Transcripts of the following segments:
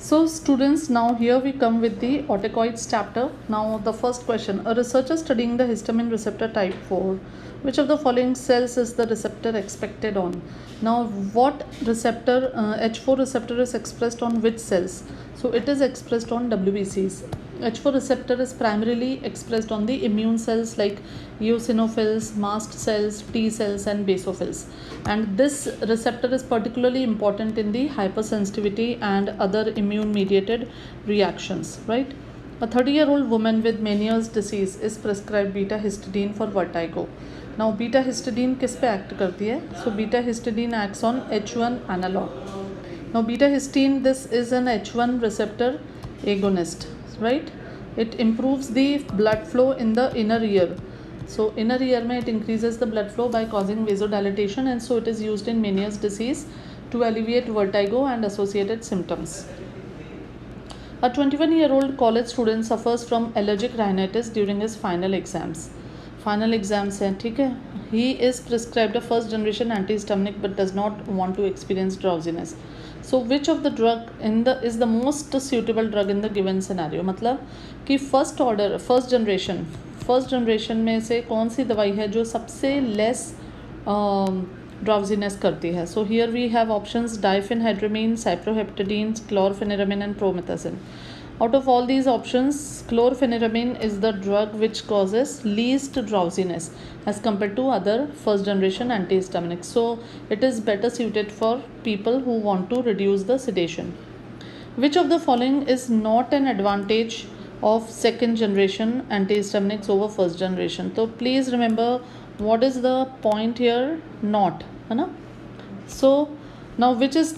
So students, now here we come with the oticoids chapter. Now the first question, a researcher studying the histamine receptor type 4, which of the following cells is the receptor expected on? Now what receptor, H4 receptor is expressed on which cells? So it is expressed on WBCs. H4 receptor is primarily expressed on the immune cells like eosinophils, mast cells, T cells and basophils. And this receptor is particularly important in the hypersensitivity and other immune mediated reactions, right? A 30-year-old woman with Meniere's disease is prescribed beta histidine for vertigo. Now beta histidine किस पे act करती है? So beta histidine acts on H1 analog. Now beta histidine, this is an H1 receptor agonist, right? It improves the blood flow in the inner ear. So inner ear में it increases the blood flow by causing vasodilatation, and so it is used in Meniere's disease to alleviate vertigo and associated symptoms. A 21-year-old college student suffers from allergic rhinitis during his final exams. Final exams हैं, ठीक है? He is prescribed a first generation antihistaminic but does not want to experience drowsiness. So which of the drug is the most suitable drug in the given scenario? मतलब कि first generation में से कौन सी दवाई है जो सबसे लेस ड्राउजीनेस करती है? So here we have options diphenhydramine, cyproheptadine, chlorpheniramine and promethazine. Out of all these options, chlorpheniramine is the drug which causes least drowsiness as compared to other first generation antihistaminics. So it is better suited for people who want to reduce the sedation. Which of the following is not an advantage of second generation antihistaminics over first generation? So please remember what is the point here? Not, है ना? So now which is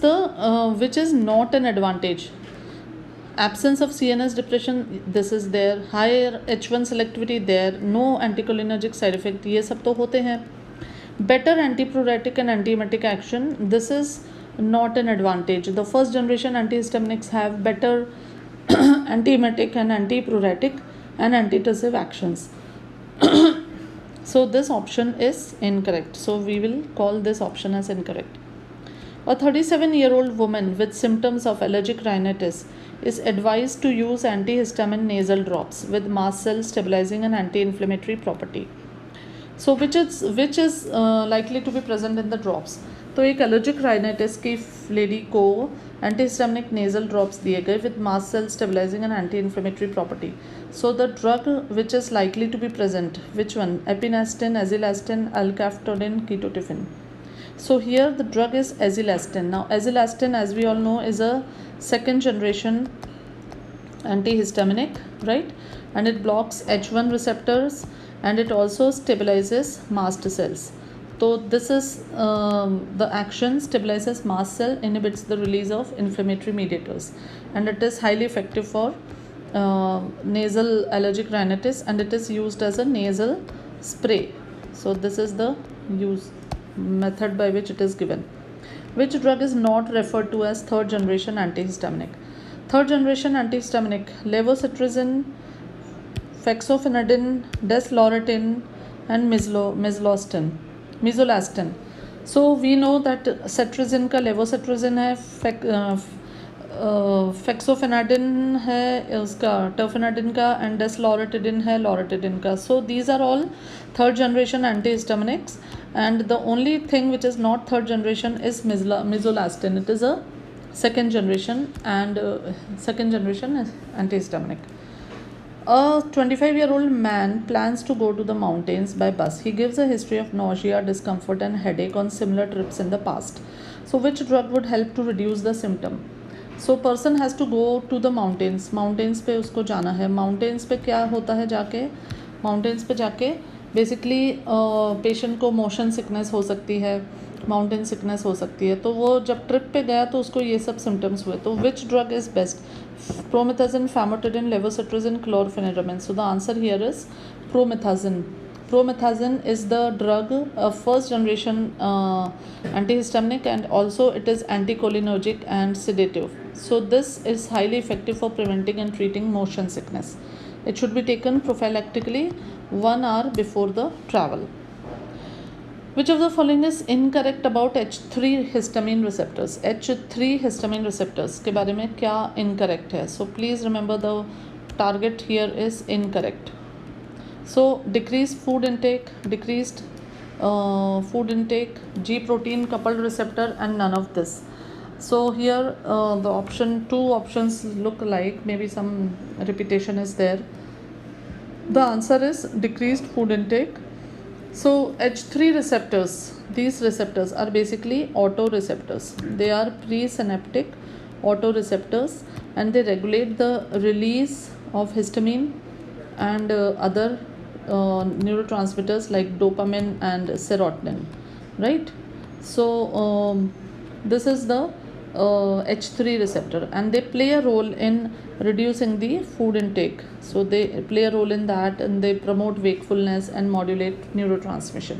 not an advantage? Absence of CNS depression, this is there. Higher H1 selectivity there. No anticholinergic side effect, ये सब तो होते हैं. Better antipruritic and antiemetic action, this is not an advantage. The first generation antihistaminics have better antiemetic and antipruritic and antitussive actions. So this option is incorrect. So we will call this option as incorrect. A 37-year-old woman with symptoms of allergic rhinitis is advised to use antihistamine nasal drops with mast cell stabilizing and anti-inflammatory property. So which is likely to be present in the drops? तो एक allergic rhinitis की lady को antihistaminic nasal drops दिए गए with mast cell stabilizing and anti-inflammatory property. So the drug which is likely to be present, which one? Epinastin, azilastin, alcaftodin, ketotifen. So here the drug is azilastin. Now azilastin, as we all know, is a second generation antihistaminic, right? And it blocks H1 receptors and it also stabilizes mast cells. So this is the action stabilizes mast cell, inhibits the release of inflammatory mediators, and it is highly effective for nasal allergic rhinitis, and it is used as a nasal spray. So this is the use method by which it is given. Which drug is not referred to as third generation antihistaminic? Third generation antihistaminic: levocetirizine, fexofenadine, desloratadine and mesolastin. So we know that cetirizine का levocetirizine है, fexofenadine है उसका, terfenadine का, and desloratadine है loratadine का. So these are all third generation antihistaminics, and the only thing which is not third generation is mesolastin. It is a second generation antihistaminic. A 25-year-old man plans to go to the mountains by bus. He gives a history of nausea, discomfort and headache on similar trips in the past. So which drug would help to reduce the symptom? So person has to go to the mountains. Mountains पे उसको जाना है. Mountains पे क्या होता है जाके? Mountains पे जाके बेसिकली पेशेंट को मोशन सिकनेस हो सकती है, माउंटेन सिकनेस हो सकती है. तो वो जब ट्रिप पे गया तो उसको ये सब सिम्टम्स हुए. तो which drug is best? Promethazine, famotidine, levocetirizine, chlorpheniramine. So the answer here is promethazine. Promethazine is the drug, a first generation antihistaminic, and also it is anticholinergic and sedative. So this is highly effective for preventing and treating motion sickness. It should be taken prophylactically 1 hour before the travel. Which of the following is incorrect about H3 histamine receptors? H3 histamine receptors के बारे में क्या incorrect है? So please remember the target here is incorrect. So decreased food intake, food intake, G protein coupled receptor, and none of this. So here the two options look like maybe some repetition is there. The answer is decreased food intake. So H3 receptors, these receptors are basically autoreceptors. They are presynaptic autoreceptors, and they regulate the release of histamine and other neurotransmitters like dopamine and serotonin, right? So this is the H3 receptor, and they play a role in reducing the food intake. So they play a role in that, and they promote wakefulness and modulate neurotransmission.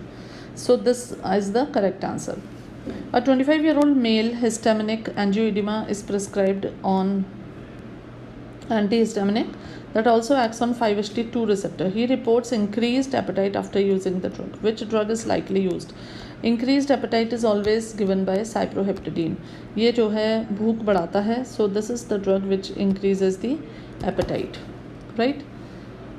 So this is the correct answer. A 25-year-old male histaminic angioedema is prescribed on antihistaminic that also acts on 5-HT2 receptor. He reports increased appetite after using the drug. Which drug is likely used? Increased appetite is always given by cyproheptadine. ये जो है भूख बढ़ाता है. So this is the drug which increases the appetite, right?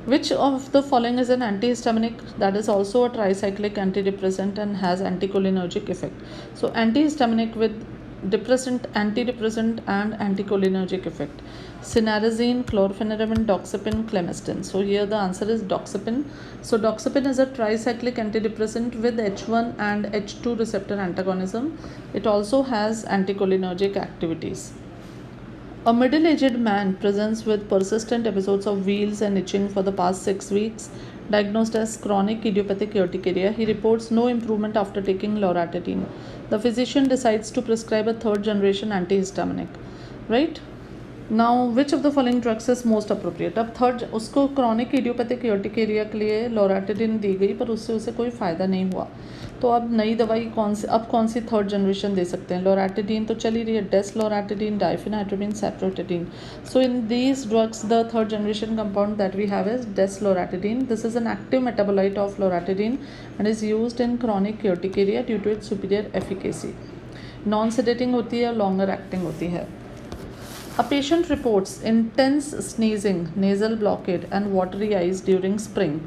Which of the following is an antihistaminic that is also a tricyclic antidepressant and has anticholinergic effect? So antihistaminic with antidepressant and anticholinergic effect: cinnarizine, chlorpheniramine, doxepin, clemestin. So here the answer is doxepin. So doxepin is a tricyclic antidepressant with H1 and H2 receptor antagonism. It also has anticholinergic activities. A middle-aged man presents with persistent episodes of wheals and itching for the past 6 weeks, diagnosed as chronic idiopathic urticaria. He reports no improvement after taking loratadine. The physician decides to prescribe a third-generation antihistaminic, right? Now, which of the following drugs is most appropriate? अब third उसको chronic idiopathic urticaria के लिए loratadine दी गई, पर उससे उसे कोई फ़ायदा नहीं हुआ. तो अब नई दवाई कौन सी थर्ड जनरेशन दे सकते हैं? लोराटिडीन तो चली रही है, desloratadine, diphenhydramine, cyproheptadine. So in these drugs the third generation compound that we have is desloratadine. This is an active metabolite of loratadine and is used in chronic urticaria due to its superior efficacy. Non sedating होती है और longer acting होती है. A patient reports intense sneezing, nasal blockade and watery eyes during spring.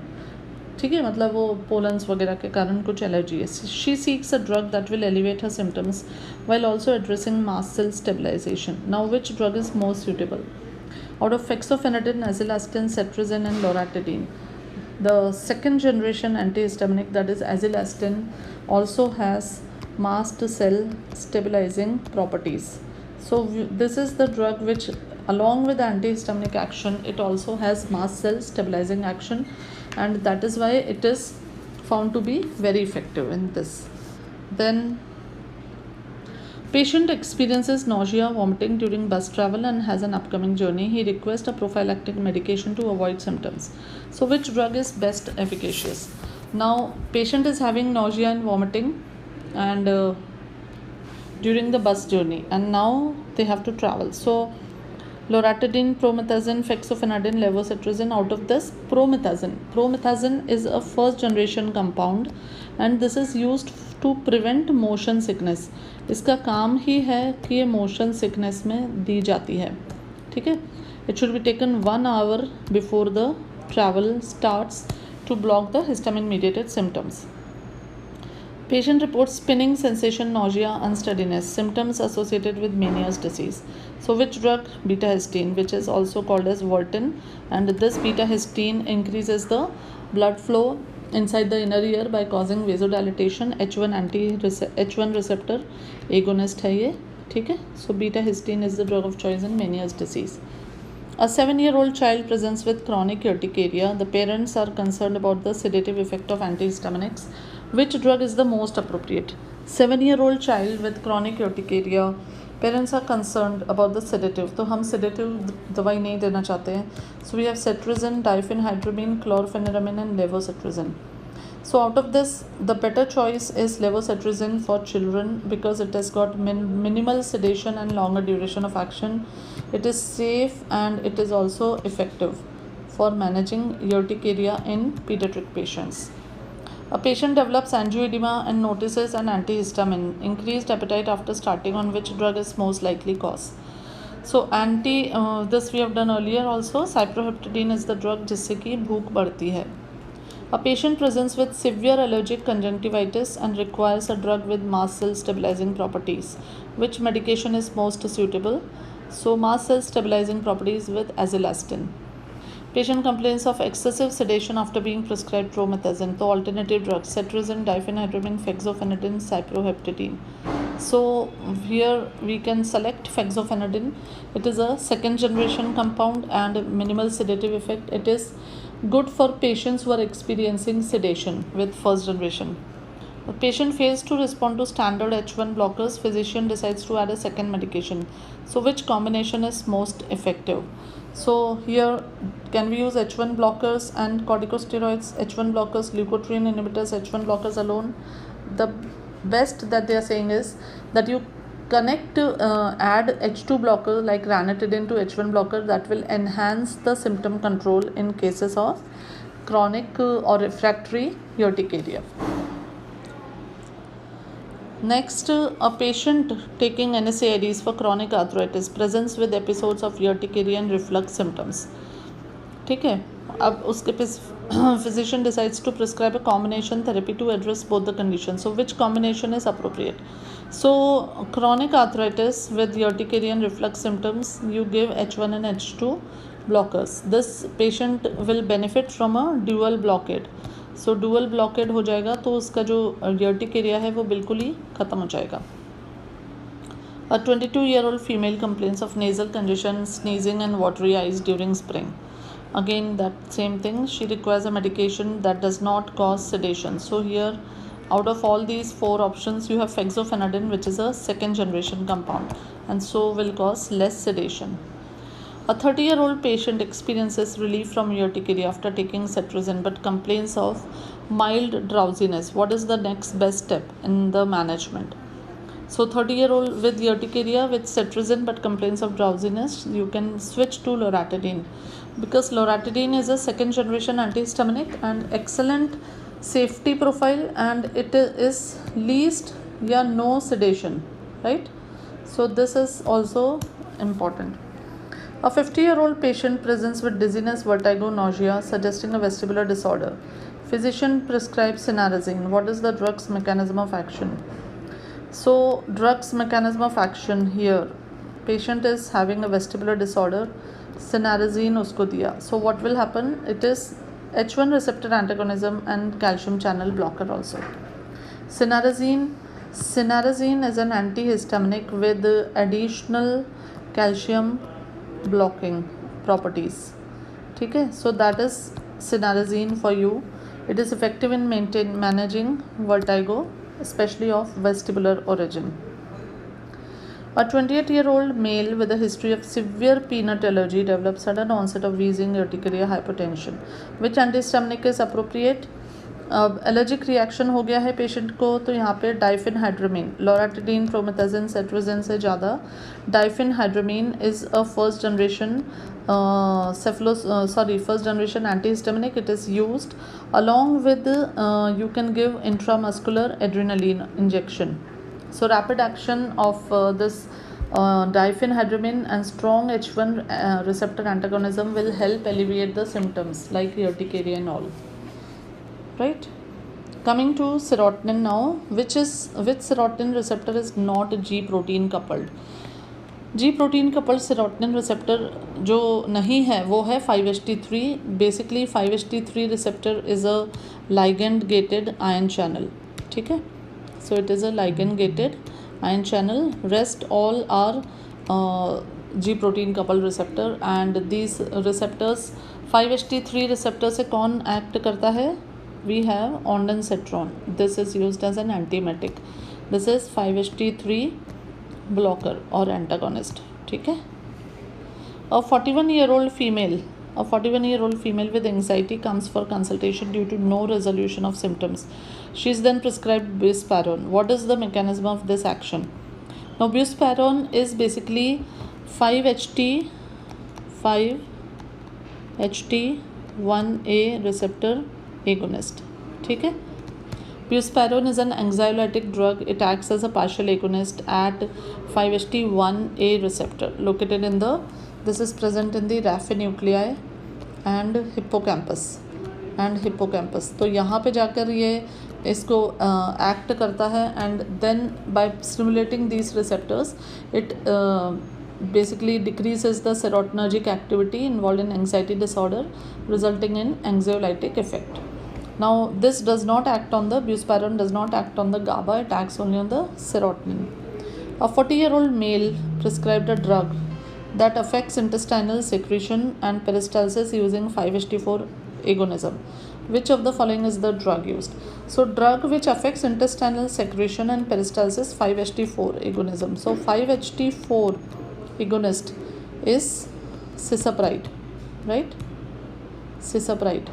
ठीक है, मतलब वो pollens वगैरह के कारण कुछ एलर्जी है. She seeks a drug that will elevate her symptoms while also addressing mast cell stabilization. Now which drug is most suitable? Out of fexofenadine, azilastine, cetirizine and loratadine, the second generation antihistaminic, that is azilastine, also has mast cell stabilizing properties. So this is the drug which, along with the antihistaminic action, it also has mast cell stabilizing action, and that is why it is found to be very effective in this. Then patient experiences nausea, vomiting during bus travel and has an upcoming journey. He requests a prophylactic medication to avoid symptoms. So which drug is best efficacious? Now patient is having nausea and vomiting and during the bus journey, and now they have to travel. So loratadine, promethazine, fexofenadine, levocetirizine. Out of this, promethazine is a first generation compound and this is used to prevent motion sickness. इसका काम ही है कि ये motion sickness में दी जाती है. ठीक है, it should be taken 1 hour before the travel starts to block the histamine mediated symptoms. Patient reports spinning sensation, nausea, unsteadiness, symptoms associated with Meniere's disease. So which drug? Beta-histine, which is also called as Voltin, and this beta-histine increases the blood flow inside the inner ear by causing vasodilatation. H1 receptor agonist है ये, ठीक है. So beta-histine is the drug of choice in Meniere's disease. A 7-year-old child presents with chronic urticaria. The parents are concerned about the sedative effect of antihistaminics. Which drug is the most appropriate? 7-year-old child with chronic urticaria, parents are concerned about the sedative. तो हम sedative दवाई नहीं देना चाहते हैं. So we have cetirizine, diphenhydramine, chlorpheniramine and levocetirizine. So out of this, the better choice is levocetirizine for children because it has got minimal sedation and longer duration of action. It is safe and it is also effective for managing urticaria in pediatric patients. A patient develops angioedema and notices an antihistamine. Increased appetite after starting on which drug is most likely cause? So this we have done earlier also. Cyproheptadine is the drug जिससे कि भूख बढ़ती है. A patient presents with severe allergic conjunctivitis and requires a drug with mast cell stabilizing properties. Which medication is most suitable? So mast cell stabilizing properties with azilastine. Patient complains of excessive sedation after being prescribed promethazine. So alternative drugs: cetirizine, diphenhydramine, fexofenadine, cyproheptadine. So here we can select fexofenadine. It is a second generation compound and minimal sedative effect. It is good for patients who are experiencing sedation with first generation. The patient fails to respond to standard H1 blockers. Physician decides to add a second medication. So which combination is most effective? So here can we use H1 blockers and corticosteroids, H1 blockers, leukotriene inhibitors, H1 blockers alone? The best that they are saying is that you add H2 blocker like ranitidine to H1 blocker. That will enhance the symptom control in cases of chronic or refractory urticaria. Next, a patient taking NSAIDs for chronic arthritis presents with episodes of urticaria and reflux symptoms. ठीक है, अब उसके physician decides to prescribe a combination therapy to address both the conditions. So which combination is appropriate? So chronic arthritis with urticaria and reflux symptoms, you give H1 and H2 blockers. This patient will benefit from a dual blockade. So dual blockade हो जाएगा तो उसका जो urticaria है वो बिल्कुल ही ख़त्म हो जाएगा. A 22-year-old female complains of nasal congestion, sneezing and watery eyes during spring. Again that same thing, she requires a medication that does not cause sedation. So here out of all these four options you have fexofenadine, which is a second generation compound and so will cause less sedation. A 30-year-old patient experiences relief from urticaria after taking cetirizine but complains of mild drowsiness. What is the next best step in the management? So 30-year-old with urticaria with cetirizine but complains of drowsiness, you can switch to loratadine because loratadine is a second generation antihistaminic and excellent safety profile and it is least no sedation, right? So this is also important. A 50-year-old patient presents with dizziness, vertigo, nausea, suggesting a vestibular disorder. Physician prescribes cinnarizine. What is the drug's mechanism of action? So, drug's mechanism of action here. Patient is having a vestibular disorder. Cinnarizine usko diya. So, what will happen? It is H1 receptor antagonism and calcium channel blocker also. Cinnarizine is an antihistaminic with additional calcium blocking properties. Okay, so that is cinnarizine for you. It is effective in managing vertigo, especially of vestibular origin. A 28-year-old male with a history of severe peanut allergy develops sudden onset of wheezing, urticaria, hypertension. Which antihistaminic is appropriate? Allergic reaction हो गया है patient को तो यहाँ पे डाइफेनहाइड्रामीन, लोराटिडीन, promethazine, cetirizine से ज़्यादा diphenhydramine is a first generation first generation antihistaminic. It is used along with you can give intramuscular adrenaline injection. So rapid action of this diphenhydramine and strong H1 receptor antagonism will help alleviate the symptoms like urticaria and all. Right? Coming to serotonin now, which serotonin receptor is not G protein coupled. G protein coupled serotonin receptor जो नहीं है वो है 5-HT3. Basically 5-HT3 receptor is a ligand gated ion channel. ठीक है, so it is a ligand gated ion channel. Rest all are G protein coupled receptor and these receptors 5-HT3 receptor से कौन act करता है? We have ondansetron. This is used as an antiemetic. This is 5-HT3 blocker or antagonist. ठीक है. A 41-year-old female with anxiety comes for consultation due to no resolution of symptoms. She is then prescribed buspirone. What is the mechanism of this action? Now buspirone is basically 5-HT1A receptor agonist. ठीक है, Buspirone is an anxiolytic drug. It acts as a partial agonist at 5-HT1A receptor located in the, this is present in the raphe nuclei and hippocampus तो यहाँ पे जाकर ये इसको act करता है and then by stimulating these receptors it basically decreases the serotonergic activity involved in anxiety disorder resulting in anxiolytic effect. Now this does not act on the buspirone, does not act on the GABA, it acts only on the serotonin. A 40-year-old male prescribed a drug that affects intestinal secretion and peristalsis using 5-HT4 agonism. Which of the following is the drug used? So drug which affects intestinal secretion and peristalsis, 5-HT4 agonism. So 5-HT4 agonist is cisapride, right? Cisapride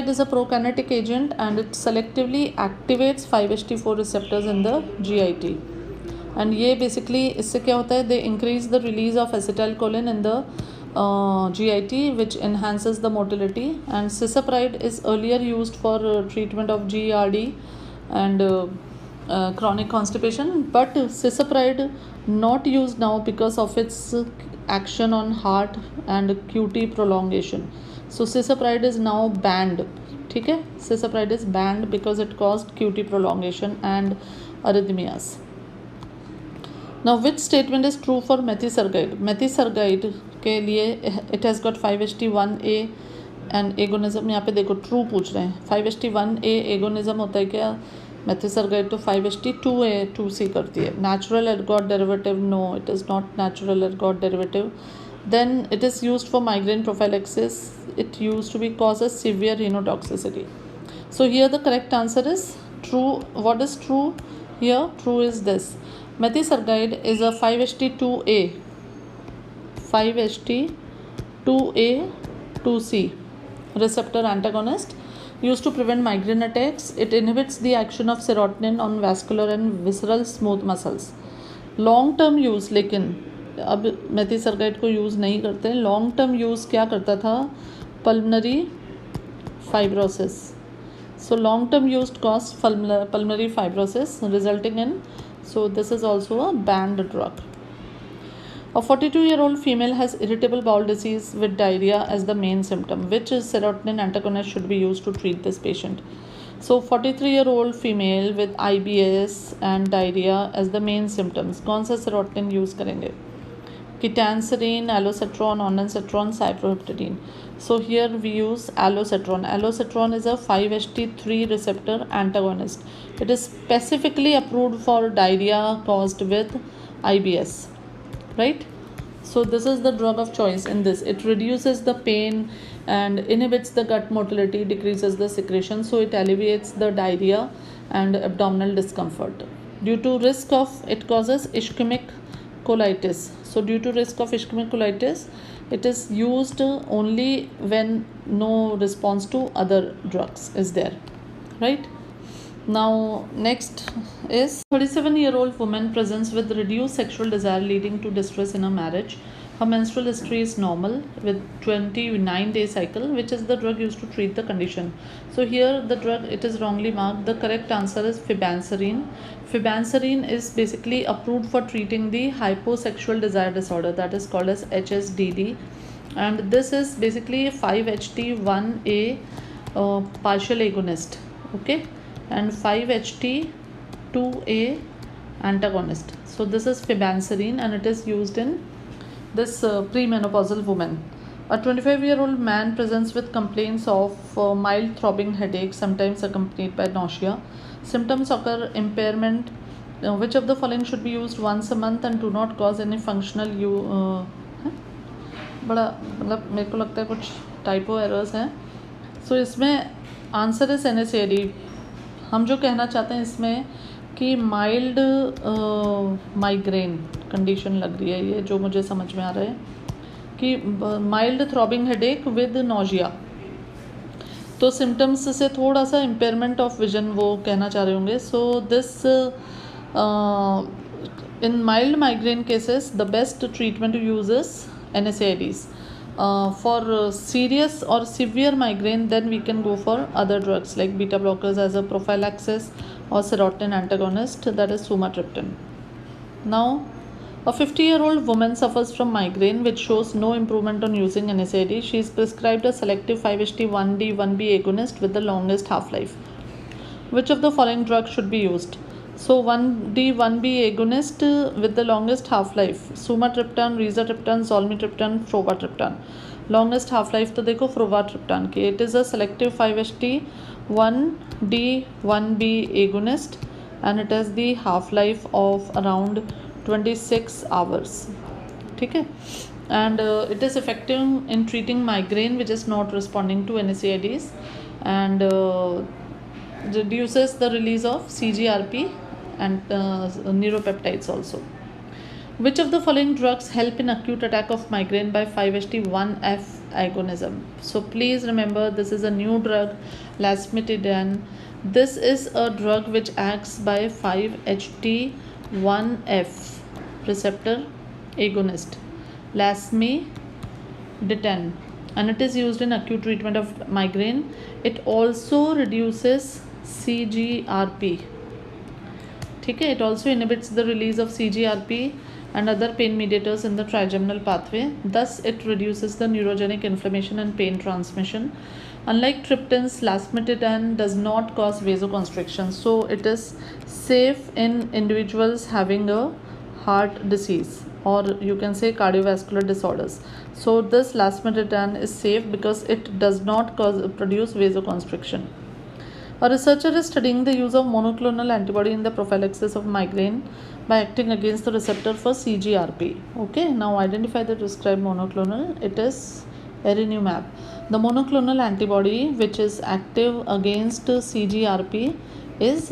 is a prokinetic agent and it selectively activates 5-HT4 receptors in the GIT. And ये basically इससे क्या होता है? They increase the release of acetylcholine in the GIT, which enhances the motility. And cisapride is earlier used for treatment of GERD and chronic constipation, but cisapride not used now because of its action on heart and QT prolongation. So cisapride is now banned. ठीक है, cisapride is banned because it caused QT prolongation and arrhythmias. Now which statement is true for methisargide? Methisargide के लिए it has got 5-HT1A and agonism. यहाँ पे देखो true पूछ रहे हैं. 5-HT1A agonism होता है क्या? Methisargide तो 5-HT2A 2C करती है. Natural ergot derivative? No, it is not natural ergot derivative. Then it is used for migraine prophylaxis. It used to be causes severe rhinotoxicity. So here the correct answer is true. What is true here? True is this. Methisargide is a 5-HT2A 2C receptor antagonist used to prevent migraine attacks. It inhibits the action of serotonin on vascular and visceral smooth muscles. Long term use, लेकिन अब मेथिसरगाइड को use नहीं करते हैं. Long term use क्या करता था? Pulmonary fibrosis. So long term used cause pulmonary fibrosis resulting in, so this is also a banned drug. A 42-year-old female has irritable bowel disease with diarrhea as the main symptom. Which serotonin antagonist should be used to treat this patient? So 43-year-old female with IBS and diarrhea as the main symptoms. कौन सा serotonin use करेंगे? Ketanserin, alosetron, ondansetron, cyproheptadine. So here we use alosetron. Alosetron is a 5-HT3 receptor antagonist. It is specifically approved for diarrhea caused with IBS, right? So this is the drug of choice in this. It reduces the pain and inhibits the gut motility, decreases the secretion, so it alleviates the diarrhea and abdominal discomfort. Due to risk of, it causes ischemic colitis. So due to risk of ischemic colitis, it is used only when no response to other drugs is there, right? Now next is 37-year-old woman presents with reduced sexual desire leading to distress in a marriage. Her menstrual history is normal with 29-day cycle. Which is the drug used to treat the condition? So here the drug, it is wrongly marked. The correct answer is fibanserine. Fibanserine is basically approved for treating the hyposexual desire disorder, that is called as HSDD, and this is basically a 5-HT1A partial agonist, okay, and 5-HT2A antagonist. So this is fibanserine and it is used in this premenopausal woman. A 25-year-old man presents with complaints of mild throbbing headache, sometimes accompanied by nausea. Symptoms occur impairment. Which of the following should be used once a month and do not cause any functional बड़ा मतलब मेरे को लगता है कुछ typo errors हैं. सो इसमें answer is NSAID. हम जो कहना चाहते हैं इसमें कि माइल्ड माइग्रेन कंडीशन लग रही है, ये जो मुझे समझ में आ रहा है कि mild throbbing headache with nausea. तो सिम्टम्स से थोड़ा सा इम्पेयरमेंट ऑफ विजन वो कहना चाह रहे होंगे. So this in mild migraine cases the best treatment to use is NSAIDs. For serious or severe migraine, then we can go for other drugs like beta blockers as a prophylaxis or serotonin antagonist, that is sumatriptan. Now, a 50-year-old woman suffers from migraine which shows no improvement on using NSAID. She is prescribed a selective 5-HT1D1B agonist with the longest half-life. Which of the following drugs should be used? So 1D1B agonist with the longest half-life, sumatriptan, rizatriptan, zolmitriptan, frovatriptan. Longest half-life तो देखो frovatriptan की. It is a selective 5-HT1D1B agonist and it has the half-life of around 26 hours. ठीक है? And it is effective in treating migraine which is not responding to NSAIDs and reduces the release of CGRP and neuropeptides also. Which of the following drugs help in acute attack of migraine by 5-HT1F agonism? So please remember, this is a new drug, lasmiditan. This is a drug which acts by 5-HT1F receptor agonist, lasmiditan, and it is used in acute treatment of migraine. It also reduces CGRP. ठीक है, it also inhibits the release of CGRP and other pain mediators in the trigeminal pathway. Thus, it reduces the neurogenic inflammation and pain transmission. Unlike triptans, lasmiditan does not cause vasoconstriction, so it is safe in individuals having a heart disease or you can say cardiovascular disorders. So this lasmiditan is safe because it does not produce vasoconstriction. A researcher is studying the use of monoclonal antibody in the prophylaxis of migraine by acting against the receptor for CGRP. Okay, now identify the prescribed monoclonal. It is erinumab. The monoclonal antibody which is active against CGRP is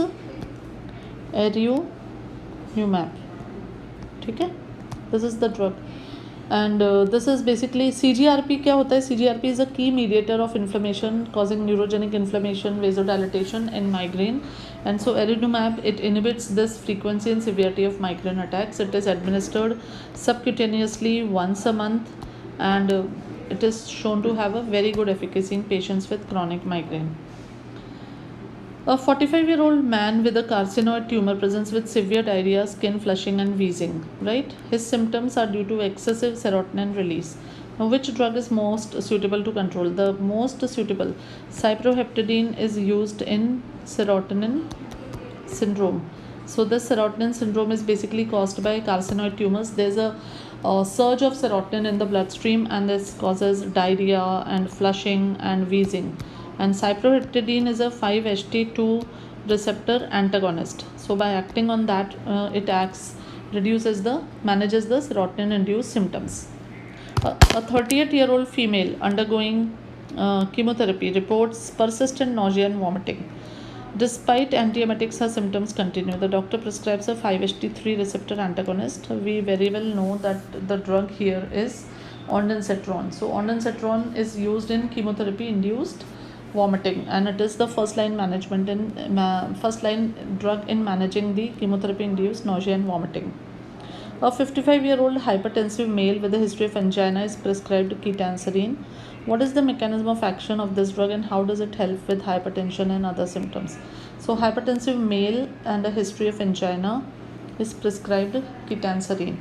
erinumab. ठीक है, this is the drug. And this is basically CGRP. क्या होता है? CGRP is a key mediator of inflammation causing neurogenic inflammation, vasodilatation in migraine. And so erinumab, it inhibits this frequency and severity of migraine attacks. It is administered subcutaneously once a month and it is shown to have a very good efficacy in patients with chronic migraine. A 45-year-old man with a carcinoid tumor presents with severe diarrhea, skin flushing and wheezing, right? His symptoms are due to excessive serotonin release. Now, which drug is most suitable to control? The most suitable, cyproheptadine, is used in serotonin syndrome. So this serotonin syndrome is basically caused by carcinoid tumors. There's a surge of serotonin in the bloodstream and this causes diarrhea and flushing and wheezing. And cyproheptadine is a 5-HT2 receptor antagonist. So by acting on that, it manages the serotonin induced symptoms. A 38-year-old female undergoing chemotherapy reports persistent nausea and vomiting. Despite antiemetics, her symptoms continue. The doctor prescribes a 5-HT3 receptor antagonist. We very well know that the drug here is ondansetron. So ondansetron is used in chemotherapy induced vomiting and it is the first line drug in managing the chemotherapy induced nausea and vomiting. A 55-year-old hypertensive male with a history of angina is prescribed ketanserin. What is the mechanism of action of this drug and how does it help with hypertension and other symptoms? So hypertensive male and a history of angina is prescribed ketanserin.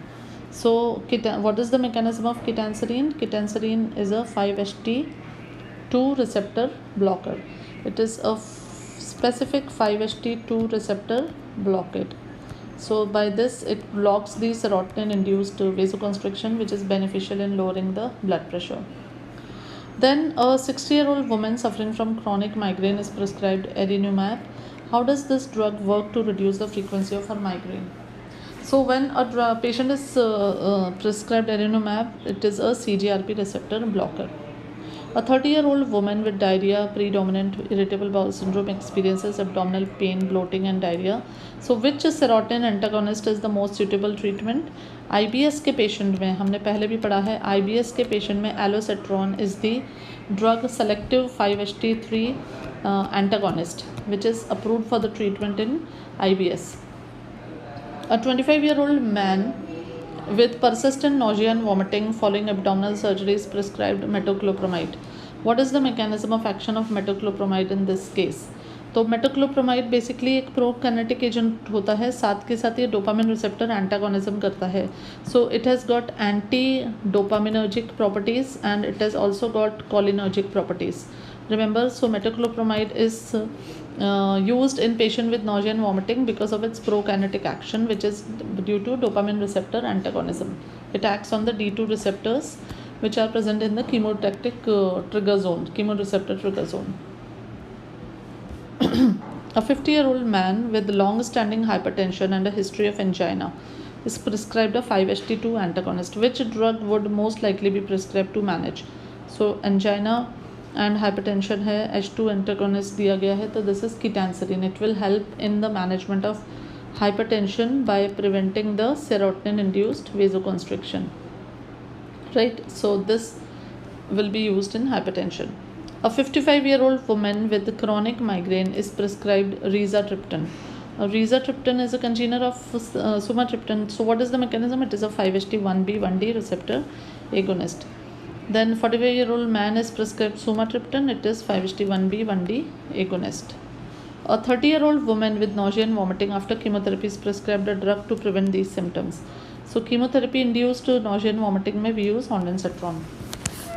So what is the mechanism of ketanserin? Ketanserin is a 5-HT2 receptor blocker. It is a specific 5-HT2 receptor blockade. So by this it blocks the serotonin induced vasoconstriction which is beneficial in lowering the blood pressure. Then a 60-year-old woman suffering from chronic migraine is prescribed erinumab. How does this drug work to reduce the frequency of her migraine? So when a patient is prescribed erinumab, it is a CGRP receptor blocker. A 30-year-old woman with diarrhea, predominant irritable bowel syndrome experiences abdominal pain, bloating and diarrhea. So which serotonin antagonist is the most suitable treatment? IBS के patient में हमने पहले भी पढ़ा है, IBS के patient में एलोसेट्रॉन is the drug selective 5-HT3 antagonist which is approved for the treatment in IBS. A 25-year-old man With persistent nausea and vomiting following abdominal surgery is prescribed metoclopramide. What is the mechanism of action of metoclopramide in this case? तो metoclopramide basically एक prokinetic agent होता है, साथ के साथ ये dopamine receptor antagonism करता है. So it has got anti dopaminergic properties and it has also got cholinergic properties. Remember, so metoclopramide is used in patient with nausea and vomiting because of its prokinetic action, which is due to dopamine receptor antagonism. It acts on the D2 receptors, which are present in the chemotactic trigger zone, chemoreceptor trigger zone. A 50-year-old man with long-standing hypertension and a history of angina is prescribed a 5-HT2 antagonist. Which drug would most likely be prescribed to manage? So angina and hypertension है, H2 antagonist दिया गया है, तो this is ketanserin. It will help in the management of hypertension by preventing the serotonin-induced vasoconstriction. Right, so this will be used in hypertension. A 55-year-old woman with chronic migraine is prescribed rizatriptan. Rizatriptan is a congener of sumatriptan. So what is the mechanism? It is a 5-HT1B1D receptor agonist. Then 45-year-old man is prescribed sumatriptan. It is 5-HT1B1D agonist. A 30-year-old woman with nausea and vomiting after chemotherapy is prescribed a drug to prevent these symptoms. So chemotherapy induced nausea and vomiting may we use ondansetron.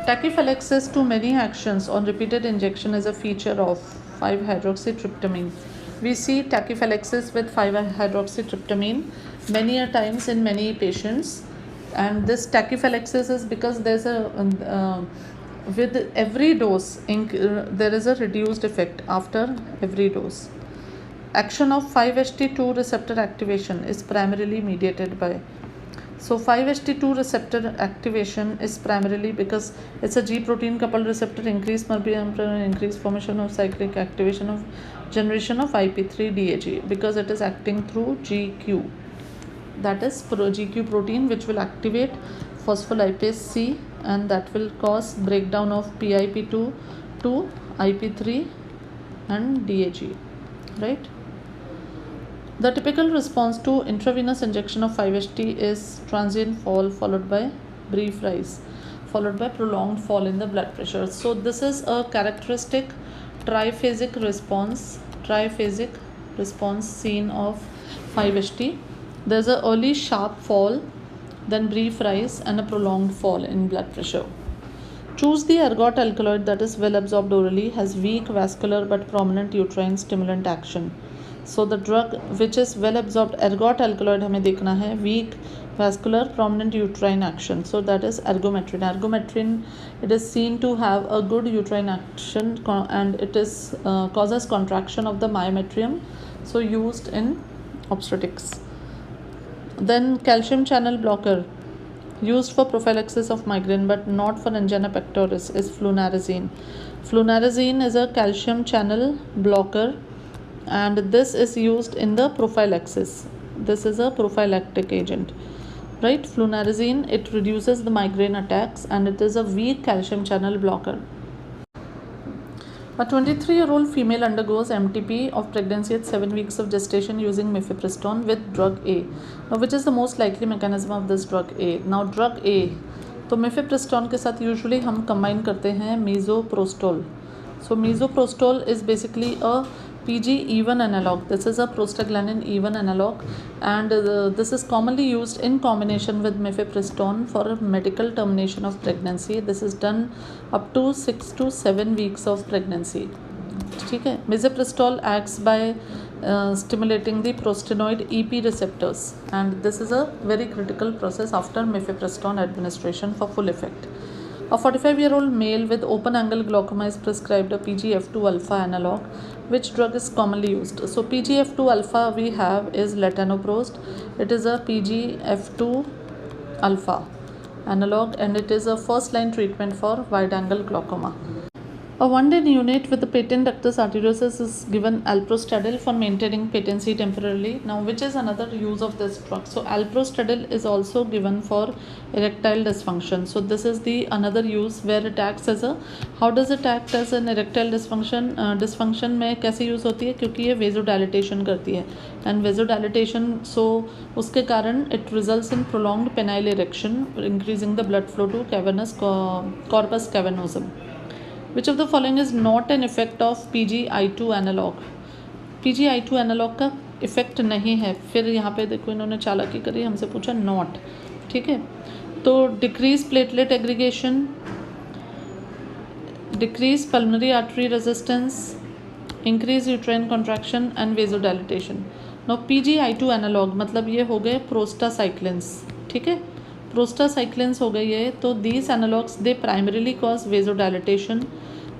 Tachyphylaxis to many actions on repeated injection is a feature of 5-hydroxytryptamine. We see tachyphylaxis with 5-hydroxytryptamine many a times in many patients. And this tachyphylaxis is because there's a with every dose there is a reduced effect after every dose. Action of 5-HT2 receptor activation is primarily mediated by. So 5-HT2 receptor activation is primarily because it's a G protein coupled receptor, increased increased formation of cyclic activation of generation of IP3-DAG because it is acting through GQ. That is GQ protein, which will activate phospholipase C, and that will cause breakdown of PIP2 to IP3 and DAG, right? The typical response to intravenous injection of 5-HT is transient fall followed by brief rise followed by prolonged fall in the blood pressure. So this is a characteristic triphasic response seen of 5-HT. There's an early sharp fall, then brief rise and a prolonged fall in blood pressure. Choose the ergot alkaloid that is well absorbed orally, has weak vascular but prominent uterine stimulant action. So the drug which is well absorbed, ergot alkaloid हमें देखना है, weak vascular prominent uterine action. So that is ergometrin. Ergometrin, it is seen to have a good uterine action and it is causes contraction of the myometrium. So used in obstetrics. Then calcium channel blocker used for prophylaxis of migraine but not for angina pectoris is flunarizine. Flunarizine is a calcium channel blocker and this is used in the prophylaxis. This is a prophylactic agent, right? Flunarizine, it reduces the migraine attacks and it is a weak calcium channel blocker. A 23-year-old female undergoes MTP of pregnancy at 7 weeks of gestation using mifepristone with drug A. Now, which is the most likely mechanism of this drug A? Now, drug A, तो mifepristone के साथ usually हम combine करते हैं misoprostol. So, misoprostol is basically a PGE1 analog. This is a prostaglandin E1 analog and this is commonly used in combination with mifepristone for medical termination of pregnancy. This is done up to 6 to 7 weeks of pregnancy. ठीक है. Misoprostol acts by stimulating the prostanoid EP receptors and this is a very critical process after mifepristone administration for full effect. A 45-year-old male with open angle glaucoma is prescribed a PGF2 alpha analog. Which drug is commonly used? So PGF2 alpha we have is latanoprost. It is a PGF2 alpha analog and it is a first line treatment for wide angle glaucoma. A one-day unit with the patent ductus arteriosus is given alprostadil for maintaining patency temporarily. Now, which is another use of this drug? So, alprostadil is also given for erectile dysfunction. So, this is the another use where it acts as a. How does it act as an erectile dysfunction? Dysfunction में कैसे use होती है? क्योंकि ये vasodilatation करती है, and vasodilatation, so उसके कारण it results in prolonged penile erection, increasing the blood flow to cavernous corpus cavernosum. Which of the following is not an effect of PGI2 analogue? PGI2 analogue का effect नहीं है. फिर यहाँ पे देखो इन्होंने चालाकी करी, हमसे पूछा नॉट. ठीक है, तो decrease platelet aggregation, decrease pulmonary artery resistance, increase uterine contraction and vasodilatation. No PGI2 analog मतलब ये हो गए प्रोस्टासाइक्लिन्स. ठीक है, प्रोस्टासाइक्लिन्स हो गए ये. तो these analogs they primarily cause vasodilatation,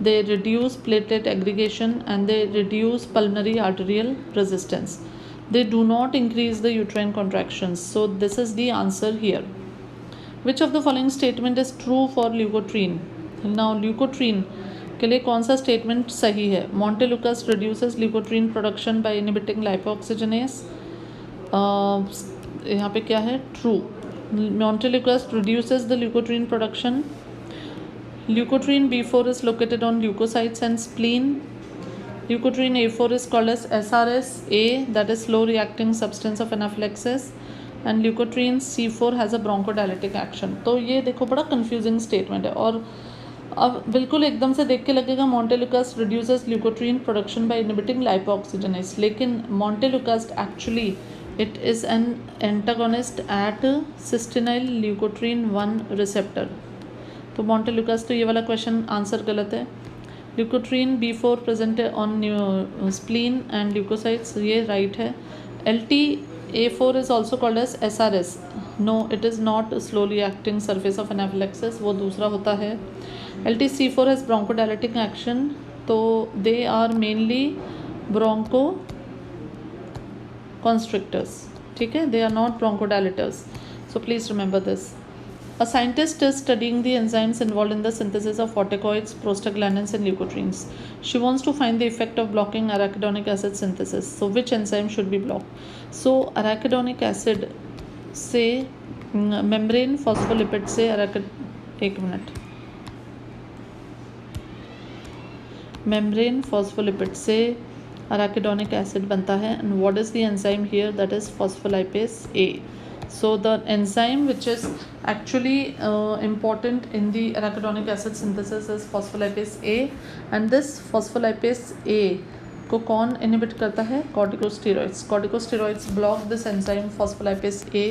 they reduce platelet aggregation and they reduce pulmonary arterial resistance. They do not increase the uterine contractions. So this is the answer here. Which of the following statement is true for leukotriene? Now leukotriene के लिए कौन सा statement सही है? Montelukast reduces leukotriene production by inhibiting lipoxygenase. यहाँ पे क्या है? True. Montelukast reduces the leukotriene production. Leukotriene B4 is located on leukocytes and spleen. Leukotriene A4 is called as SRS-A, that is slow reacting substance of anaphylaxis, and leukotriene C4 has a bronchodilatic action. तो ये देखो बड़ा confusing statement है. और अब बिल्कुल एकदम से देख के लगेगा Montelukast reduces leukotriene production by inhibiting lipoxygenase, लेकिन Montelukast actually it is an antagonist at cysteine leukotriene 1 receptor. तो Montelukast तो ये वाला क्वेश्चन आंसर गलत है. Leukotriene B4 present on spleen and leukocytes, ये राइट है. LT-A4 is also called as SRS. No, it is not slowly acting surface of anaphylaxis, वो दूसरा होता है. LT-C4 हैज़ ब्रोंकोडायलेटिक एक्शन, तो they are mainly bronchoconstrictors. ठीक है, they are not bronchodilators. So please remember this. A scientist is studying the enzymes involved in the synthesis of corticoids, prostaglandins, and leukotrienes. She wants to find the effect of blocking arachidonic acid synthesis. So, which enzyme should be blocked? So, arachidonic acid से membrane phospholipid से एक minute, membrane phospholipid से arachidonic acid बनता है. And what is the enzyme here? That is phospholipase A. So the enzyme which is actually important in the arachidonic acid synthesis is phospholipase A, and this phospholipase A को कौन inhibit करता है? Corticosteroids. Corticosteroids block this enzyme phospholipase A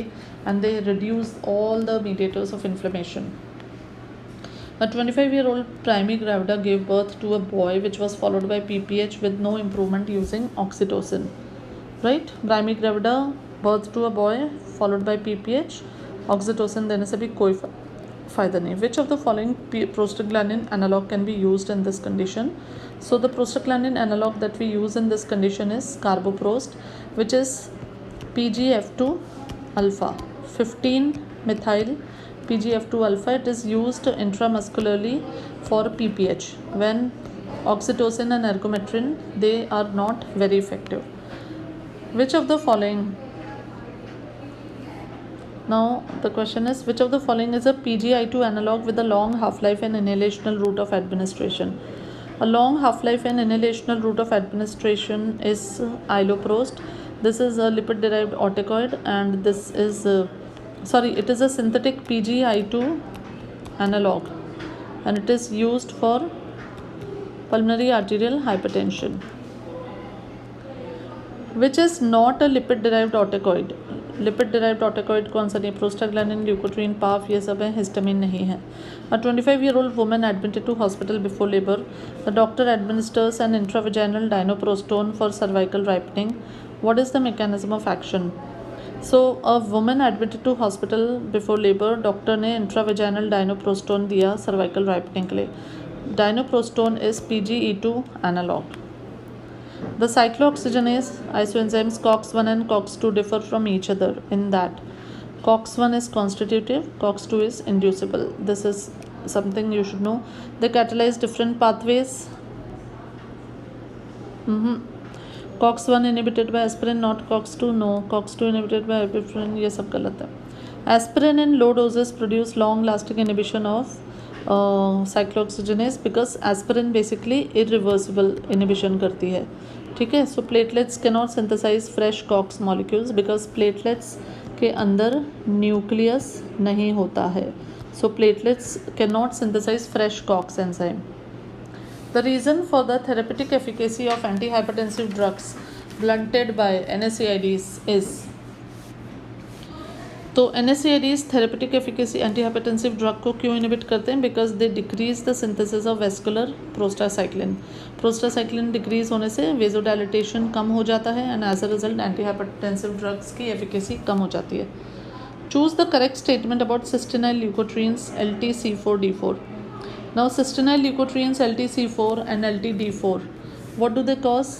and they reduce all the mediators of inflammation. A 25-year-old primary gravida gave birth to a boy which was followed by PPH with no improvement using oxytocin. Right? Primary gravida, birth to a boy followed by PPH, oxytocin देने से भी कोई फ़ायदा नहीं. Which of the following prostaglandin analog can be used in this condition? So the prostaglandin analog that we use in this condition is carboprost, which is PGF2 alpha, 15-methyl PGF2 alpha. It is used intramuscularly for PPH. When oxytocin and ergometrin, they are not very effective. Which of the following? Now the question is, which of the following is a PGI2 analog with a long half-life and inhalational route of administration? A long half-life and inhalational route of administration is iloprost. This is a lipid-derived corticoid, and this is it is a synthetic PGI2 analog, and it is used for pulmonary arterial hypertension. Which is not a lipid-derived corticoid? Lipid derived corticoid कौन सा नहीं? Prostaglandin, leukotriene, puff, ये सब है. Histamine नहीं है. A 25-year-old woman admitted to hospital before labor. The doctor administers an intravaginal dinoprostone for cervical ripening. What is the mechanism of action? So a woman admitted to hospital before labor. Doctor ने intravaginal dinoprostone दिया cervical ripening के लिए. Dinoprostone is PGE2 analog. The cyclooxygenase isoenzymes COX-1 and COX-2 differ from each other in that COX-1 is constitutive, COX-2 is inducible. This is something you should know. They catalyze different pathways. COX-1 inhibited by aspirin, not COX-2. No, COX-2 inhibited by epiphrin. ये सब गलत है. Aspirin in low doses produce long-lasting inhibition of cyclooxygenase because aspirin basically irreversible inhibition करती है. ठीक है. So platelets cannot synthesize fresh COX molecules because platelets के अंदर न्यूक्लियस नहीं होता है. So platelets cannot synthesize fresh COX enzyme. The reason for the therapeutic efficacy of antihypertensive drugs blunted by NSAIDs is, तो NSAIDs therapeutic efficacy antihypertensive drug को क्यों inhibit करते हैं? Because they decrease the synthesis of vascular prostacyclin. Prostacyclin decrease होने से vasodilatation कम हो जाता है and as a result antihypertensive drugs की एफिकेसी कम हो जाती है. Choose the correct statement about cysteinyl leukotrienes LTC4D4. Now cysteine leukotrienes LTC4 and LTD4, what do they cause?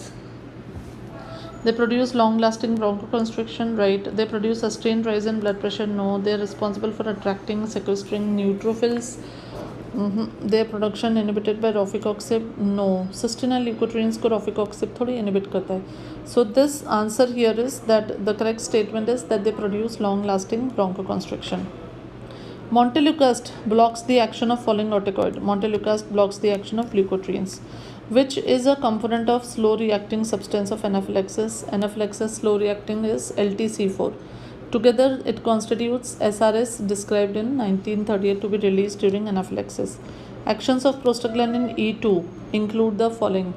They produce long lasting bronchoconstriction, right? They produce sustained rise in blood pressure, no. They are responsible for attracting sequestering neutrophils. Their production inhibited by rofecoxib, no. Cysteine leukotrienes को rofecoxib थोड़ी inhibit करता है. So this answer here is that the correct statement is that they produce long lasting bronchoconstriction. Montelukast blocks the action of following corticoid. Montelukast blocks the action of leukotrienes, which is a component of slow reacting substance of anaphylaxis. Anaphylaxis slow reacting is LTC4. Together it constitutes SRS described in 1938 to be released during anaphylaxis. Actions of prostaglandin E2 include the following.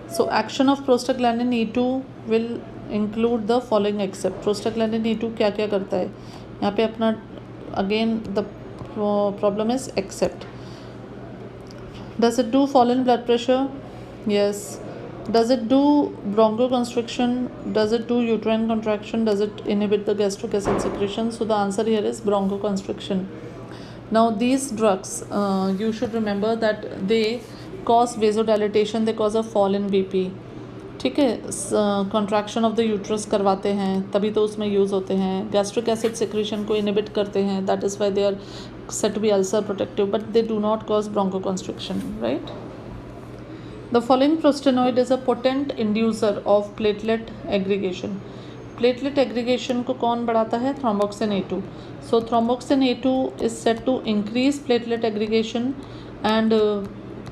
So action of prostaglandin E2 will include the following except. Prostaglandin E2 क्या क्या करता है? यहाँ पे अपना again the problem is except. Does it do fall in blood pressure? Yes. Does it do bronchoconstriction? Does it do uterine contraction? Does it inhibit the gastric acid secretion? So the answer here is bronchoconstriction. Now these drugs you should remember that they cause vasodilatation, they cause a fall in BP. ठीक है. Contraction of the uterus करवाते हैं तभी तो उसमें use होते हैं. Gastric acid secretion को इनहिबिट करते हैं, that is why they are said to be ulcer protective, but they do not cause bronchoconstriction, right. The following prostanoid is a potent inducer of platelet aggregation. Platelet aggregation को कौन बढ़ाता है? Thromboxane A2. So thromboxane A2 is said to increase platelet aggregation and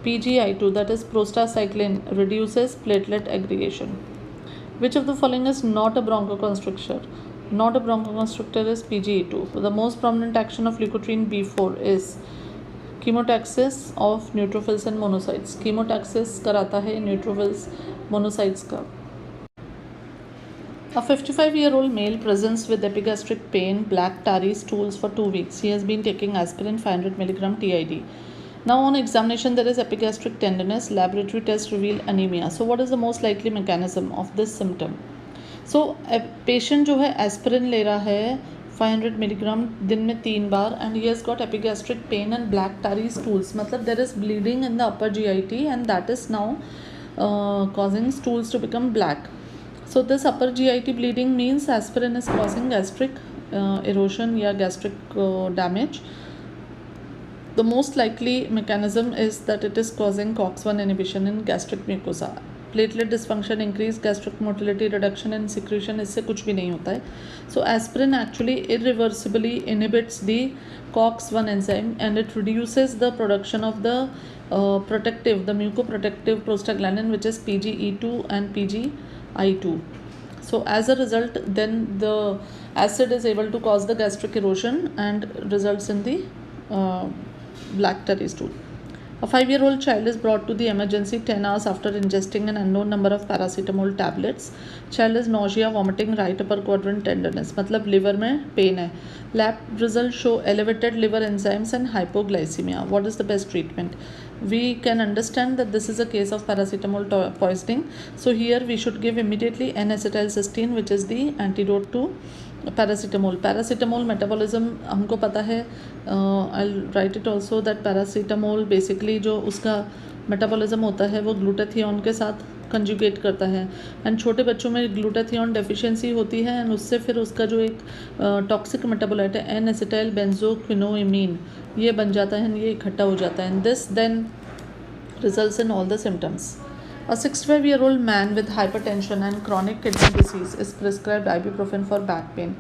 PGI2, that is prostacyclin, reduces platelet aggregation. Which of the following is not a bronchoconstrictor? Not a bronchoconstrictor is PGE2. The most prominent action of leukotriene B4 is chemotaxis of neutrophils and monocytes. Chemotaxis कराता है neutrophils monocytes का. A 55-year-old male presents with epigastric pain, black tarry stools for 2 weeks. He has been taking aspirin 500 mg TID. Now on examination there is epigastric tenderness. Laboratory tests reveal anemia. So what is the most likely mechanism of this symptom? So patient जो है aspirin ले रहा है 500 milligram दिन में 3 बार and he has got epigastric pain and black tarry stools. मतलब there is bleeding in the upper GIT and that is now causing stools to become black. So this upper GIT bleeding means aspirin is causing gastric erosion या gastric damage. The most likely mechanism is that it is causing COX-1 inhibition in gastric mucosa. Platelet dysfunction, increased gastric motility, reduction in secretion, इससे कुछ भी नहीं होता है. So aspirin actually irreversibly inhibits the COX-1 enzyme and it reduces the production of the the mucoprotective prostaglandin, which is PGE2 and PGI2. So as a result, then the acid is able to cause the gastric erosion and results in the black tarry stool. A 5-year-old child is brought to the emergency 10 hours after ingesting an unknown number of paracetamol tablets. Child is nausea, vomiting, right upper quadrant tenderness. मतलब liver में pain है. Lab results show elevated liver enzymes and hypoglycemia. What is the best treatment? We can understand that this is a case of paracetamol poisoning. So here we should give immediately N-acetylcysteine, which is the antidote to paracetamol. Paracetamol metabolism हमको पता है. I write it also that paracetamol basically जो उसका metabolism होता है वो glutathione के साथ कंजुगेट करता है, एंड छोटे बच्चों में ग्लूटाथियोन डेफिशिएंसी होती है, एंड उससे फिर उसका जो एक टॉक्सिक मेटाबोलाइट है एन एसिटाइल बेंजोक्विनोइमीन ये बन जाता है, ये इकट्ठा हो जाता है, and this then results in all the symptoms. A 65-year-old man with hypertension and chronic kidney disease is prescribed ibuprofen for back pain.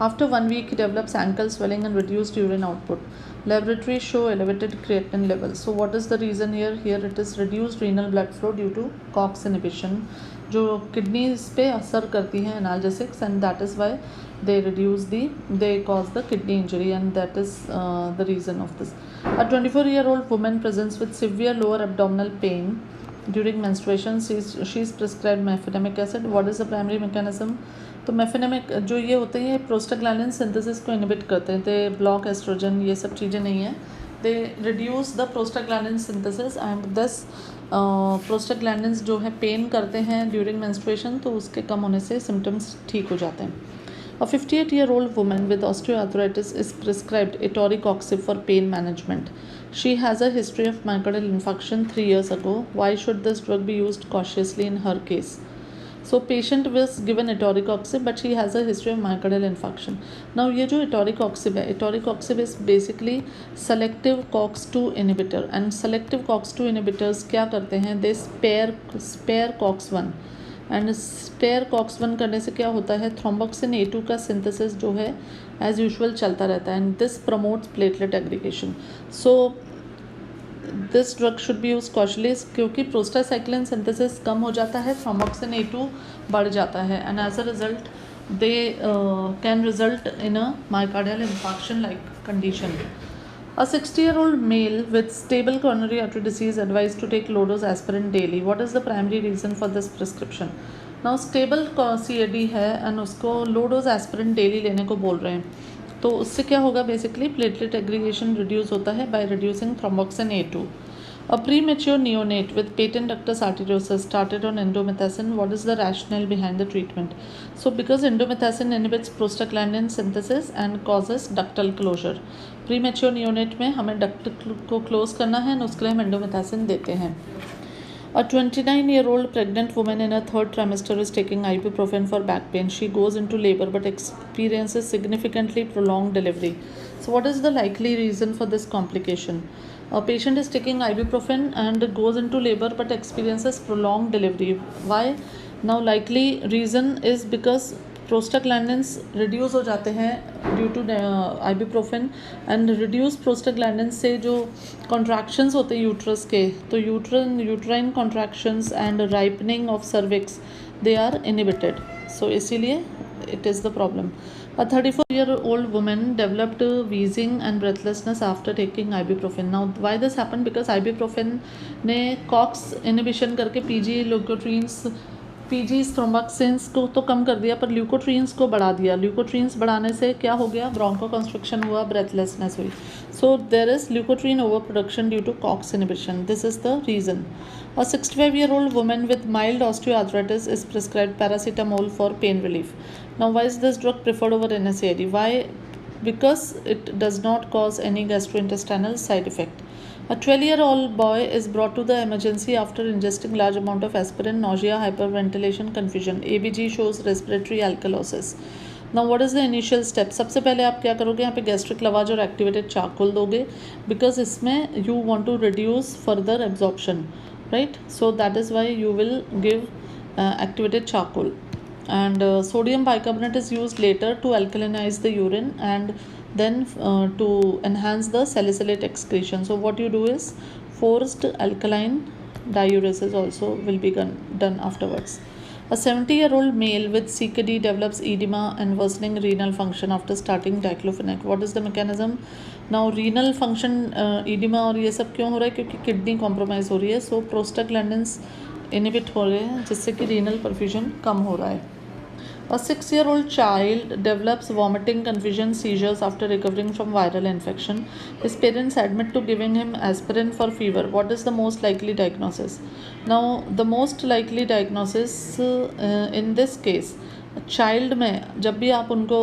After 1 week, he develops ankle swelling and reduced urine output. Laboratories show elevated creatinine levels. So, what is the reason here? Here it is reduced renal blood flow due to COX inhibition, जो kidneys पे असर करती है analgesics, and that is why they cause the kidney injury, and that is the reason of this. A 24-year-old woman presents with severe lower abdominal pain during menstruation. She is prescribed mefenamic acid. What is the primary mechanism? तो mefenamic जो ये होते हैं ये prostaglandin synthesis को inhibit करते हैं, they block oestrogen, ये सब चीज़ें नहीं है, they reduce the prostaglandin synthesis, and this prostaglandins जो है पेन करते हैं ड्यूरिंग मेंस्ट्रुएशन, तो उसके कम होने से सिम्टम्स ठीक हो जाते हैं. A 58-year-old woman with osteoarthritis is prescribed etoricoxib for pain management. She has a history of myocardial infarction 3 years ago. Why should this drug be used cautiously in her case? So patient was given etoricoxib, but she has a history of myocardial infarction. Now ये जो etoricoxib है, etoricoxib is basically selective COX-2 inhibitor, and selective COX-2 inhibitors क्या करते हैं, they spare COX-1, and spare COX-1 करने से क्या होता है, थ्रोम्बोक्सिन A2 का सिंथेसिस जो है एज यूजुअल चलता रहता है, and this promotes platelet aggregation. So this drug should be use cautiously, क्योंकि प्रोस्टासाइक्लिन सिंथेसिस कम हो जाता है, थ्रोम्बोक्सिन A2 बढ़ जाता है, and as a result they can result in a myocardial infarction like condition. A 60-year-old male with stable coronary artery disease advised to take low-dose aspirin daily. What is the primary reason for this prescription? Now stable CAD है and उसको low-dose aspirin daily लेने को बोल रहे हैं, तो उससे क्या होगा, बेसिकली प्लेटलेट एग्रीगेशन रिड्यूस होता है by reducing thromboxane A2. A premature neonate with patent ductus arteriosus started on indomethacin. What is the rationale behind the treatment? So because indomethacin inhibits prostaglandin synthesis and causes ductal closure. Premature neonate में हमें duct को close करना है, और उसके लिए हम indomethacin देते हैं. A 29-year-old pregnant woman in her 3rd trimester is taking ibuprofen for back pain. She goes into labor but experiences significantly prolonged delivery. So what is the likely reason for this complication? A patient is taking ibuprofen and goes into labor but experiences prolonged delivery. Why? Now likely reason is because prostaglandins reduce हो जाते हैं due to ibuprofen, and reduce prostaglandins से जो contractions होते हैं uterus के, तो uterine contractions and ripening of cervix they are inhibited, so इसीलिए it is the problem. A 34-year-old woman developed wheezing and breathlessness after taking ibuprofen. Now why this happened? Because ibuprofen ने COX inhibition करके PG थ्रोम्बोक्सिन्स को तो कम कर दिया, पर ल्यूकोट्रीन्स को बढ़ा दिया. ल्यूकोट्रीन्स बढ़ाने से क्या हो गया, ब्रोंको कंस्ट्रक्शन हुआ, ब्रेथलेसनेस हुई. So there is leukotriene over production due to COX inhibition. This is the reason. A 65-year-old woman with mild osteoarthritis is prescribed paracetamol for pain relief. Now why is this drug preferred over NSAID? Why? Because it does not cause any gastrointestinal side effect. A 12-year-old boy is brought to the emergency after ingesting large amount of aspirin, nausea, hyperventilation, confusion. ABG shows respiratory alkalosis. Now what is the initial step? सबसे पहले आप क्या करोगे, यहाँ पे gastric लवाज और activated charcoal दोगे, because इसमें you want to reduce further absorption, right? So that is why you will give activated charcoal. And sodium bicarbonate is used later to alkalinize the urine and then to enhance the salicylate excretion. So what you do is forced alkaline diuresis also will be done afterwards. A 70-year-old male with CKD develops edema and worsening renal function after starting diclofenac. What is the mechanism? Now renal function edema और ये सब क्यों हो रहा है, क्योंकि kidney compromise हो रही है, सो प्रोस्टाग्लैंडिन्स इनहिबिट हो रहे हैं, जिससे कि रीनल परफ्यूजन कम हो रहा है. A 6-year-old child develops vomiting, confusion, seizures after recovering from viral infection. His parents admit to giving him aspirin for fever. What is the most likely diagnosis? Now, the most likely diagnosis in this case, child में जब भी आप उनको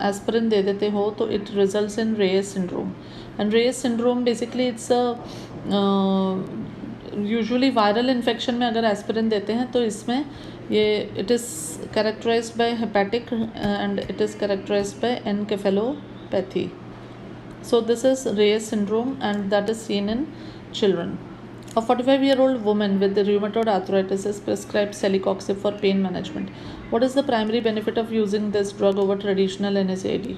aspirin दे देते हो तो it results in Reye's syndrome. And Reye's syndrome basically it's usually viral infection में अगर एस्पिरिन देते हैं तो इसमें ये it is characterized by hepatic and it is characterized by encephalopathy. So this is Reyes syndrome and that is seen in children. A 45-year-old woman with the rheumatoid arthritis is prescribed celecoxib for pain management. What is the primary benefit of using this drug over traditional NSAID?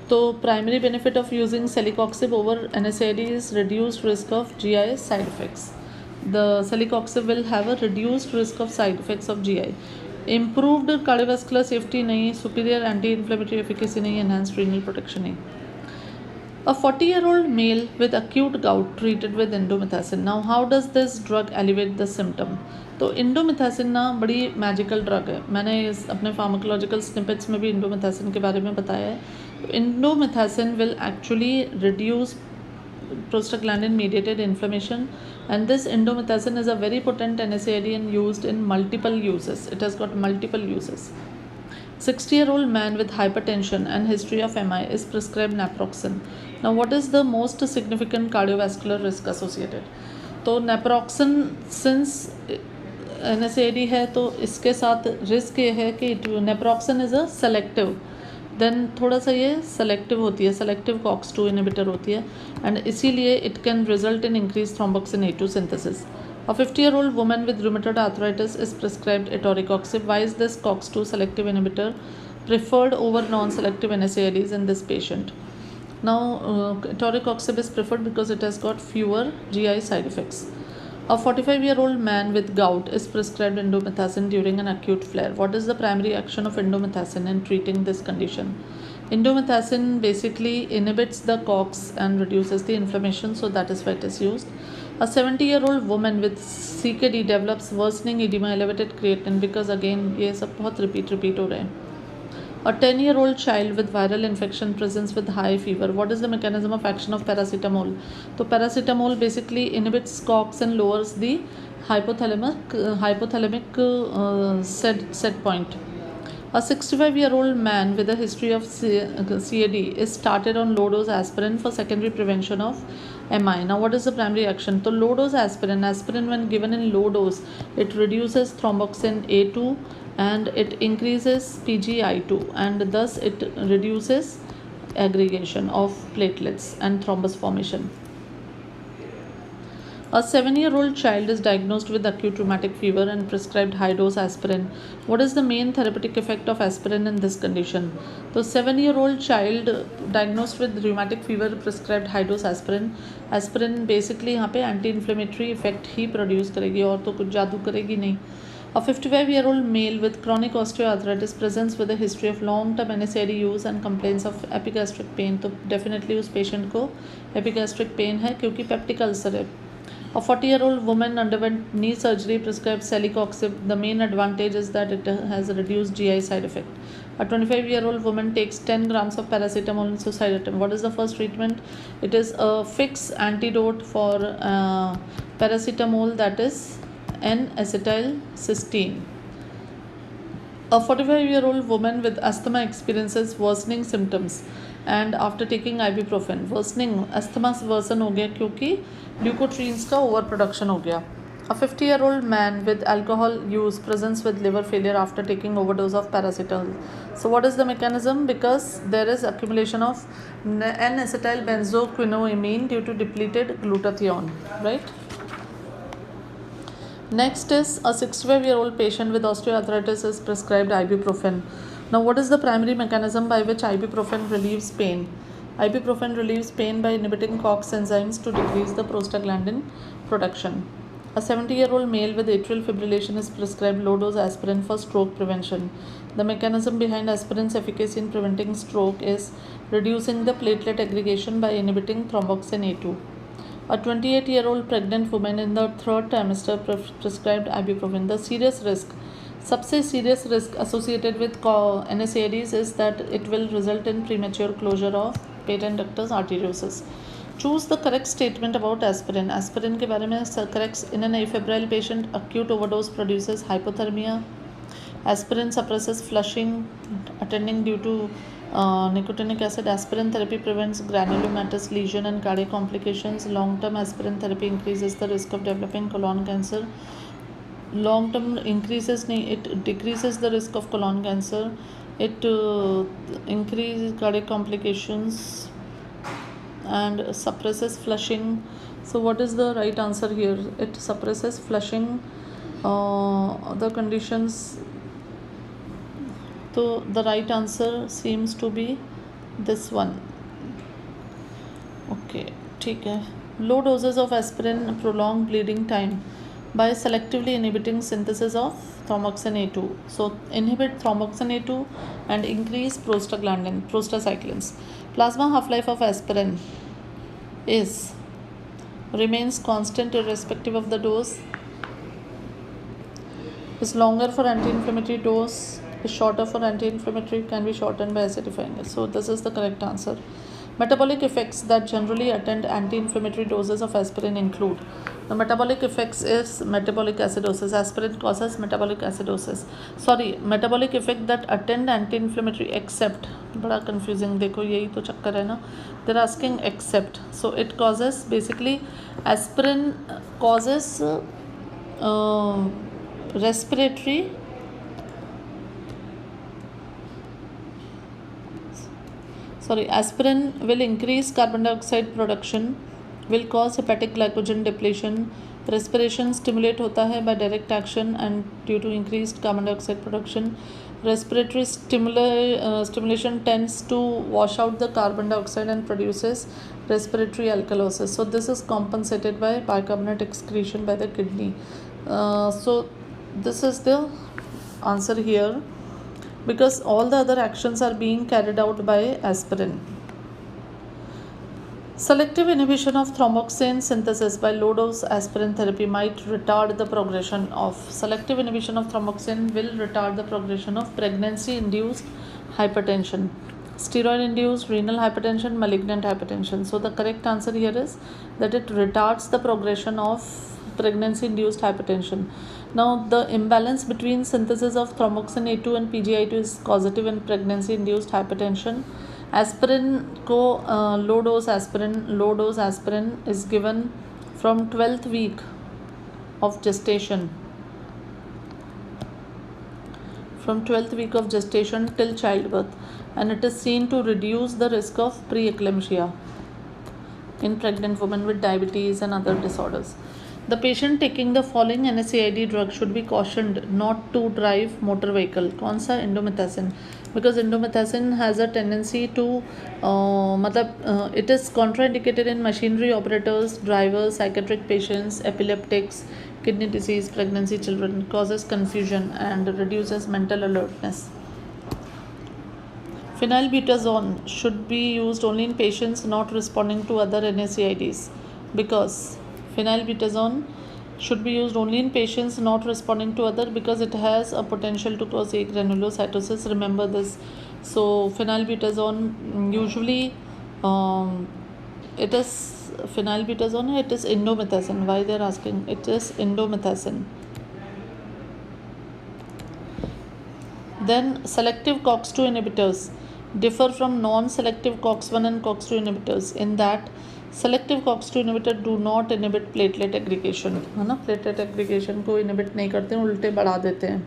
So primary benefit of using celecoxib over NSAID is reduced risk of GI side effects. The celecoxib will have a reduced risk of side effects of GI. Improved cardiovascular safety नहीं, superior anti-inflammatory efficacy नहीं, enhanced renal protection नहीं. A 40-year-old male with acute gout treated with indomethacin. Now how does this drug alleviate the symptom? तो indomethacin ना बड़ी magical drug है. मैंने इस अपने फार्माकोलॉजिकल स्निपेट्स में भी इंडोमिथासिन के बारे में बताया है. तो indomethacin will actually reduce prostaglandin mediated inflammation, and this indomethacin is a very potent NSAID and used in multiple uses. It has got multiple uses. 60-year-old man with hypertension and history of MI is prescribed naproxen. Now what is the most significant cardiovascular risk associated? तो naproxen since NSAID है तो इसके साथ risk ये है कि naproxen is a selective, then थोड़ा सा ये सेलेक्टिव होती है, सेलेक्टिव COX-2 इनहिबिटर होती है एंड इसीलिए it can result in increase thromboxane A2 synthesis. A 50-year-old woman with rheumatoid arthritis is prescribed etoricoxib. Why is this COX-2 selective inhibitor preferred over non-selective NSAIDs in this patient? Now, etoricoxib is preferred because it has got fewer GI side effects. A 45-year-old man with gout is prescribed indomethacin during an acute flare. What is the primary action of indomethacin in treating this condition? Indomethacin basically inhibits the COX and reduces the inflammation, so that is why it is used. A 70-year-old woman with CKD develops worsening edema, elevated creatinine, because again ये सब बहुत repeat हो रहे हैं. A 10-year-old child with viral infection presents with high fever. What is the mechanism of action of paracetamol? तो paracetamol basically inhibits COX and lowers the hypothalamic set point. A 65-year-old man with a history of CAD is started on low-dose aspirin for secondary prevention of MI. Now what is the primary action? So low-dose aspirin when given in low dose, it reduces thromboxane A2 and it increases PGI2 and thus it reduces aggregation of platelets and thrombus formation. A 7-year-old child is diagnosed with acute rheumatic fever and prescribed high-dose aspirin. What is the main therapeutic effect of aspirin in this condition? So 7-year-old child diagnosed with rheumatic fever prescribed high-dose aspirin. Aspirin basically यहाँ पे anti-inflammatory effect ही produce करेगी और तो कुछ जादू करेगी नहीं. A 55-year-old male with chronic osteoarthritis presents with a history of long-term NSAID use and complains of epigastric pain. तो definitely उस patient को epigastric pain है क्योंकि peptic ulcer है. A 40-year-old woman underwent knee surgery prescribed celecoxib. The main advantage is that it has a reduced GI side effect. A 25-year-old woman takes 10 grams of paracetamol and suicide attempt. What is the first treatment? It is a fixed antidote for paracetamol, that is N-acetylcysteine. A 45-year-old woman with asthma experiences worsening symptoms and after taking ibuprofen. Worsening asthma worsen हो गया क्योंकि leukotrienes का over production हो गया. A 50-year-old man with alcohol use presents with liver failure after taking overdose of paracetamol. So what is the mechanism? Because there is accumulation of N-acetylbenzoquinoamine due to depleted glutathione, right? Next is a 65-year-old patient with osteoarthritis is prescribed ibuprofen. Now what is the primary mechanism by which ibuprofen relieves pain? Ibuprofen relieves pain by inhibiting COX enzymes to decrease the prostaglandin production. A 70-year-old male with atrial fibrillation is prescribed low-dose aspirin for stroke prevention. The mechanism behind aspirin's efficacy in preventing stroke is reducing the platelet aggregation by inhibiting thromboxane A2. A 28-year-old pregnant woman in the third trimester prescribed ibuprofen. The serious risk, सबसे serious risk associated with NSAIDs is that it will result in premature closure of patent ductus arteriosus. Choose the correct statement about aspirin. Aspirin के बारे में correct. In an afebrile patient, acute overdose produces hypothermia. Aspirin suppresses flushing attending due to Nicotinic acid aspirin therapy prevents granulomatous lesion and cardiac complications. Long-term aspirin therapy increases the risk of developing colon cancer. Long-term it decreases the risk of colon cancer. It increases cardiac complications and suppresses flushing. So what is the right answer here? It suppresses flushing. The conditions. So the right answer seems to be this one. Okay, ठीक है. Low doses of aspirin prolong bleeding time by selectively inhibiting synthesis of thromboxane A2. So inhibit thromboxane A2 and increase prostacyclins. Plasma half-life of aspirin remains constant irrespective of the dose, is longer for anti-inflammatory dose, is shorter for anti-inflammatory, can be shortened by acidifying it. So this is the correct answer. Metabolic effects that generally attend anti-inflammatory doses of aspirin include. The metabolic effects is metabolic acidosis. Aspirin causes metabolic acidosis. Metabolic effect that attend anti-inflammatory except. बड़ा confusing, देखो यही तो चक्कर है ना. They're asking except. So it causes, basically aspirin causes respiratory aspirin will increase carbon dioxide production, will cause hepatic glycogen depletion. Respiration stimulate होता है by direct action and due to increased carbon dioxide production. Respiratory stimulation tends to wash out the carbon dioxide and produces respiratory alkalosis. So this is compensated by bicarbonate excretion by the kidney. So this is the answer here, because all the other actions are being carried out by aspirin. Selective inhibition of thromboxane synthesis by low dose aspirin therapy might retard the progression of. Selective inhibition of thromboxane will retard the progression of pregnancy induced hypertension, steroid induced renal hypertension, malignant hypertension. So the correct answer here is that it retards the progression of pregnancy induced hypertension. Now the imbalance between synthesis of thromboxane A2 and PGI2 is causative in pregnancy induced hypertension. Aspirin को low dose aspirin is given from 12th week of gestation, till childbirth, and it is seen to reduce the risk of preeclampsia in pregnant women with diabetes and other disorders. The patient taking the following NSAID drug should be cautioned not to drive motor vehicle. कौन सा? Indomethacin. Because indomethacin has a tendency to it is contraindicated in machinery operators, drivers, psychiatric patients, epileptics, kidney disease, pregnancy children, causes confusion and reduces mental alertness. Phenylbutazone should be used only in patients not responding to other NSAIDs, because phenylbutazone should be used only in patients not responding to other, because it has a potential to cause agranulocytosis. Remember this. So phenylbutazone usually it is indomethacin. Why they are asking? It is indomethacin. Then selective COX-2 inhibitors differ from non-selective COX-1 and COX-2 inhibitors in that selective COX-2 inhibitor do not inhibit platelet aggregation, है ना. Platelet aggregation को inhibit नहीं करते हैं, उल्टे बढ़ा देते हैं.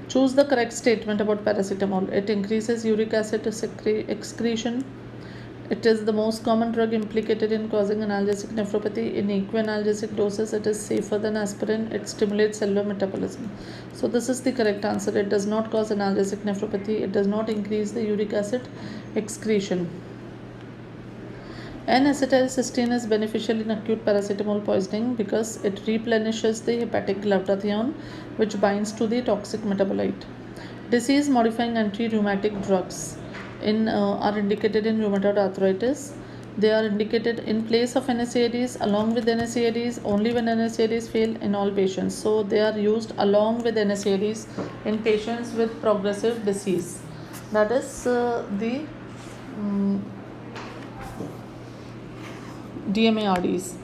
Choose the correct statement about paracetamol. It increases uric acid excretion. It is the most common drug implicated in causing analgesic nephropathy. In equianalgesic doses, it is safer than aspirin. It stimulates cellular metabolism. So this is the correct answer. It does not cause analgesic nephropathy. It does not increase the uric acid excretion. N-acetylcysteine is beneficial in acute paracetamol poisoning because it replenishes the hepatic glutathione, which binds to the toxic metabolite. Disease-modifying anti-rheumatic drugs are indicated in rheumatoid arthritis. They are indicated in place of NSAIDs, along with NSAIDs, only when NSAIDs fail in all patients. So they are used along with NSAIDs in patients with progressive disease. That is the DMARDs.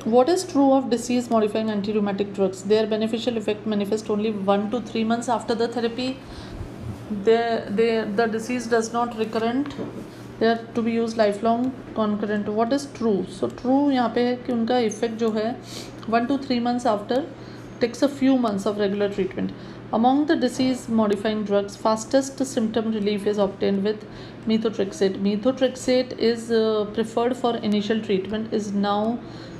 What is true of disease modifying anti-rheumatic drugs? Their beneficial effect manifests only 1 to 3 months after the therapy. the disease does not recurrent, they are to be used lifelong concurrent. What is true? So true यहाँ पे है कि उनका effect जो है 1 to 3 months after, takes a few months of regular treatment. Among the disease modifying drugs, fastest symptom relief is obtained with methotrexate. Methotrexate is preferred for initial treatment, is now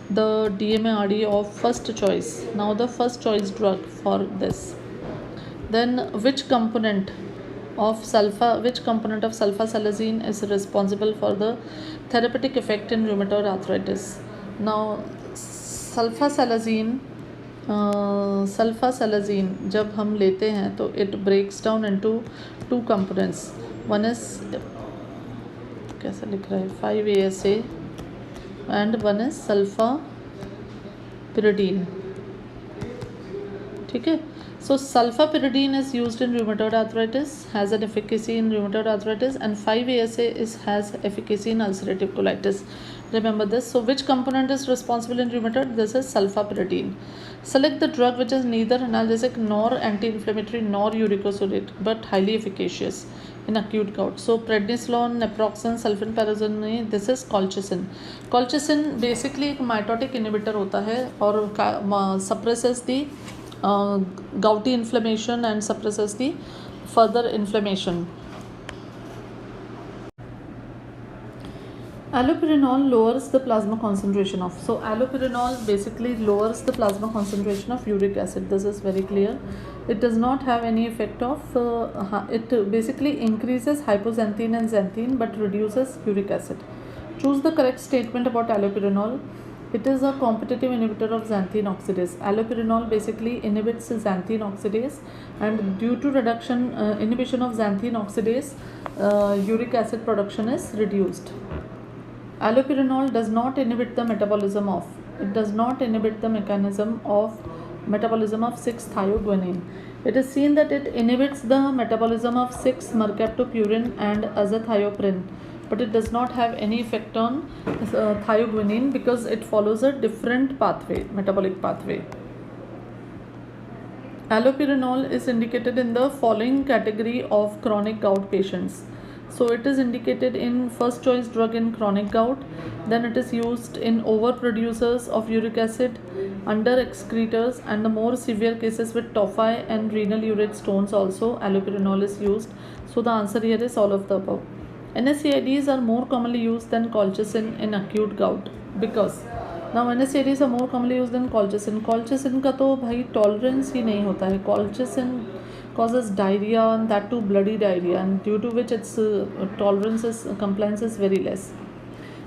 the DMARD of first choice, now the first choice drug for this. Then which component of sulfasalazine is responsible for the therapeutic effect in rheumatoid arthritis? Now sulfasalazine जब हम लेते हैं तो it breaks down into two components. One is, कैसा लिख रहा है, 5-ASA and one is sulfapyridine. ठीक है. So sulfapyridine is used in rheumatoid arthritis, has an efficacy in rheumatoid arthritis, and 5-ASA has efficacy in ulcerative colitis. Remember this. So which component is responsible in rheumatoid? This is sulfapyridine. Select the drug which is neither analgesic nor anti-inflammatory nor uricosuric but highly efficacious in acute gout. So prednisolone, naproxen, sulfenpyrazine, this is colchicine. Colchicine basically एक mitotic inhibitor होता है और suppresses the gouty inflammation and suppresses the further inflammation. Allopurinol lowers the plasma concentration of, so allopurinol basically lowers the plasma concentration of uric acid. This is very clear. It does not have any effect of it basically increases hypoxanthine and xanthine but reduces uric acid. Choose the correct statement about allopurinol. It is a competitive inhibitor of xanthine oxidase. Allopurinol basically inhibits xanthine oxidase, and due to inhibition of xanthine oxidase, uric acid production is reduced. Allopurinol does not inhibit the metabolism of, it does not inhibit the mechanism of metabolism of 6-thioguanine. It is seen that it inhibits the metabolism of 6-mercaptopurine and azathioprine, but it does not have any effect on thioguanine because it follows a different pathway, metabolic pathway. Allopurinol is indicated in the following category of chronic gout patients. So it is indicated in first choice drug in chronic gout, then it is used in overproducers of uric acid, under excretors, and the more severe cases with tophi and renal urate stones also allopurinol is used. So the answer here is all of the above. NSAIDs are more commonly used than colchicine in acute gout because now NSAIDs are more commonly used than colchicine. Colchicine का तो भाई tolerance ही नहीं होता है. Colchicine causes diarrhea, and that too bloody diarrhea, and due to which its compliance is very less.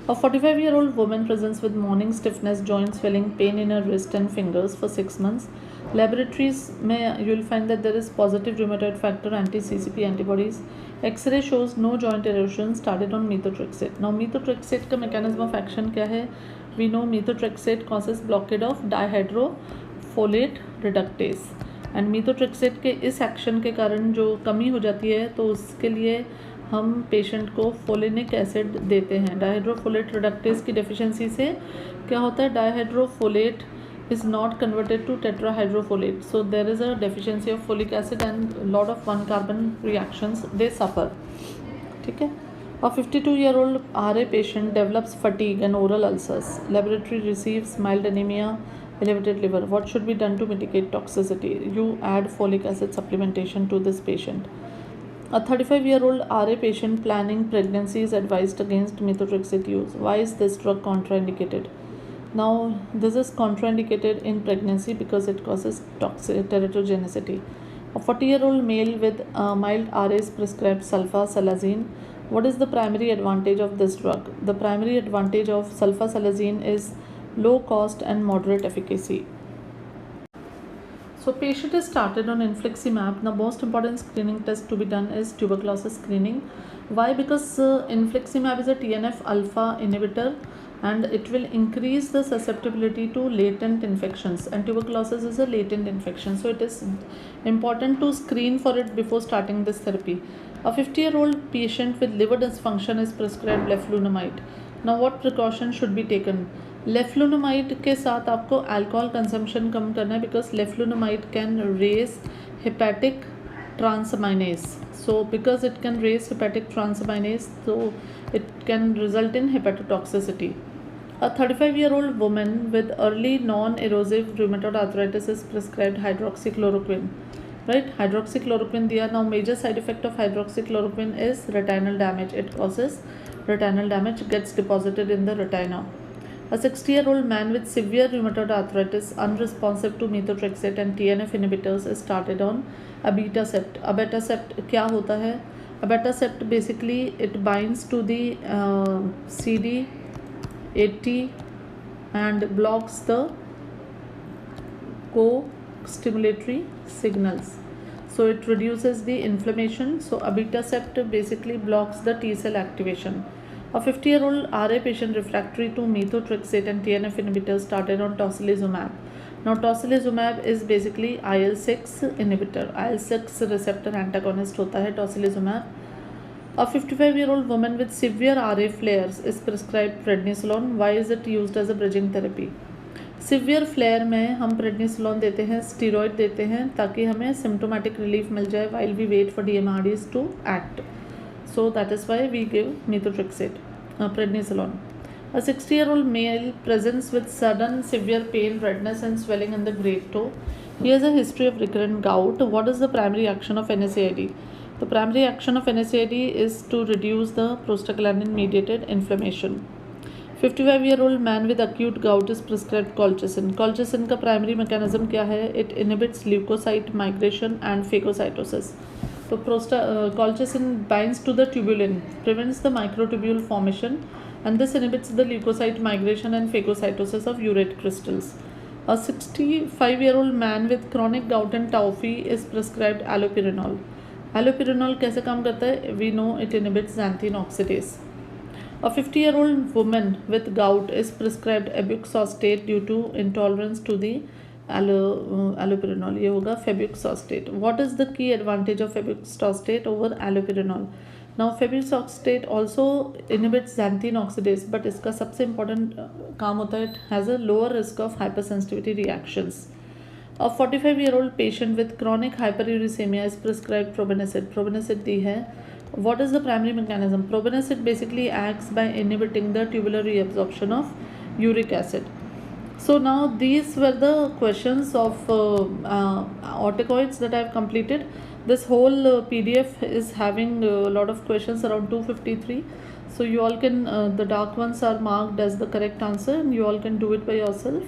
A 45-year-old woman presents with morning stiffness, joint swelling, pain in her wrist and fingers for 6 months. Laboratories में you will find that there is positive rheumatoid factor anti-CCP antibodies. X-ray shows no joint erosion. Started on methotrexate. Now methotrexate का mechanism of action क्या है? We know methotrexate causes blockade of dihydrofolate reductase. And methotrexate के इस action के कारण जो कमी हो जाती है तो उसके लिए हम पेशेंट को फोलेनिक एसिड देते हैं. डायहाइड्रोफोलेट रिडक्टेज की डेफिशिएंसी से क्या होता है? Dihydrofolate is not converted to tetrahydrofolate, so there is a deficiency of folic acid and lot of 1 carbon reactions they suffer. ठीक है. A 52-year-old RA patient develops fatigue and oral ulcers. Laboratory receives mild anemia, elevated liver. What should be done to mitigate toxicity? You add folic acid supplementation to this patient. A 35-year-old RA patient planning pregnancy is advised against methotrexate use. Why is this drug contraindicated? Now this is contraindicated in pregnancy because it causes teratogenicity. A 40-year-old male with mild RA is prescribed sulfasalazine. What is the primary advantage of this drug? The primary advantage of sulfasalazine is low cost and moderate efficacy. So patient is started on infliximab. The most important screening test to be done is tuberculosis screening. Why? Because infliximab is a TNF alpha inhibitor and it will increase the susceptibility to latent infections, and tuberculosis is a latent infection, so it is important to screen for it before starting this therapy. A 50-year-old patient with liver dysfunction is prescribed leflunomide. Now what precaution should be taken? लेफ्लुनोमाइड के साथ आपको alcohol consumption कम करना है because leflunomide can raise hepatic transaminase. So because it can raise hepatic transaminase, so it can result in hepatotoxicity. A 35-year-old woman with early non-erosive rheumatoid arthritis is prescribed hydroxychloroquine. Right, hydroxychloroquine दिया. Now major side effect of hydroxychloroquine is retinal damage. It causes retinal damage, gets deposited in the retina. A 60-year-old man with severe rheumatoid arthritis, unresponsive to methotrexate and TNF inhibitors, is started on abatacept. Abatacept क्या होता है? Abatacept basically it binds to the CD80 and blocks the co-stimulatory signals. So it reduces the inflammation. So abatacept basically blocks the T cell activation. A 50-year-old RA patient refractory to methotrexate and TNF inhibitors started on tocilizumab. Now tocilizumab is basically IL-6 inhibitor. IL-6 receptor antagonist होता है tocilizumab. A 55-year-old woman with severe RA flares is prescribed prednisolone. Why is it used as a bridging therapy? Severe flare में हम prednisolone देते हैं, steroid देते हैं ताकि हमें सिम्टोमेटिक रिलीफ मिल जाए while we wait for DMARDs to act. So that is why we give methotrexate, prednisolone. A 60-year-old male presents with sudden severe pain, redness and swelling in the great toe. He has a history of recurrent gout. What is the primary action of NSAID? The primary action of NSAID is to reduce the prostaglandin mediated inflammation. 55-year-old man with acute gout is prescribed colchicine. Colchicine का primary mechanism क्या है? It inhibits leukocyte migration and phagocytosis. So colchicine binds to the tubulin, prevents the microtubule formation, and this inhibits the leukocyte migration and phagocytosis of urate crystals. A 65-year-old man with chronic gout and tophi is prescribed allopurinol. Allopurinol कैसे काम करता है? We know it inhibits xanthine oxidase. A 50-year-old woman with gout is prescribed ebuxostate due to intolerance to the allopurinol. ये होगा febuxostate. What is the key advantage of febuxostate over allopurinol? Now febuxostate also inhibits xanthine oxidase, but इसका सबसे important काम होता है, it has a lower risk of hypersensitivity reactions. A 45-year-old patient with chronic hyperuricemia is prescribed probenecid. Probenecid दी है. What is the primary mechanism? Probenecid basically acts by inhibiting the tubular reabsorption of uric acid. So now these were the questions of corticoids that I have completed. This whole PDF is having a lot of questions, around 253. So you all can, the dark ones are marked as the correct answer and you all can do it by yourself.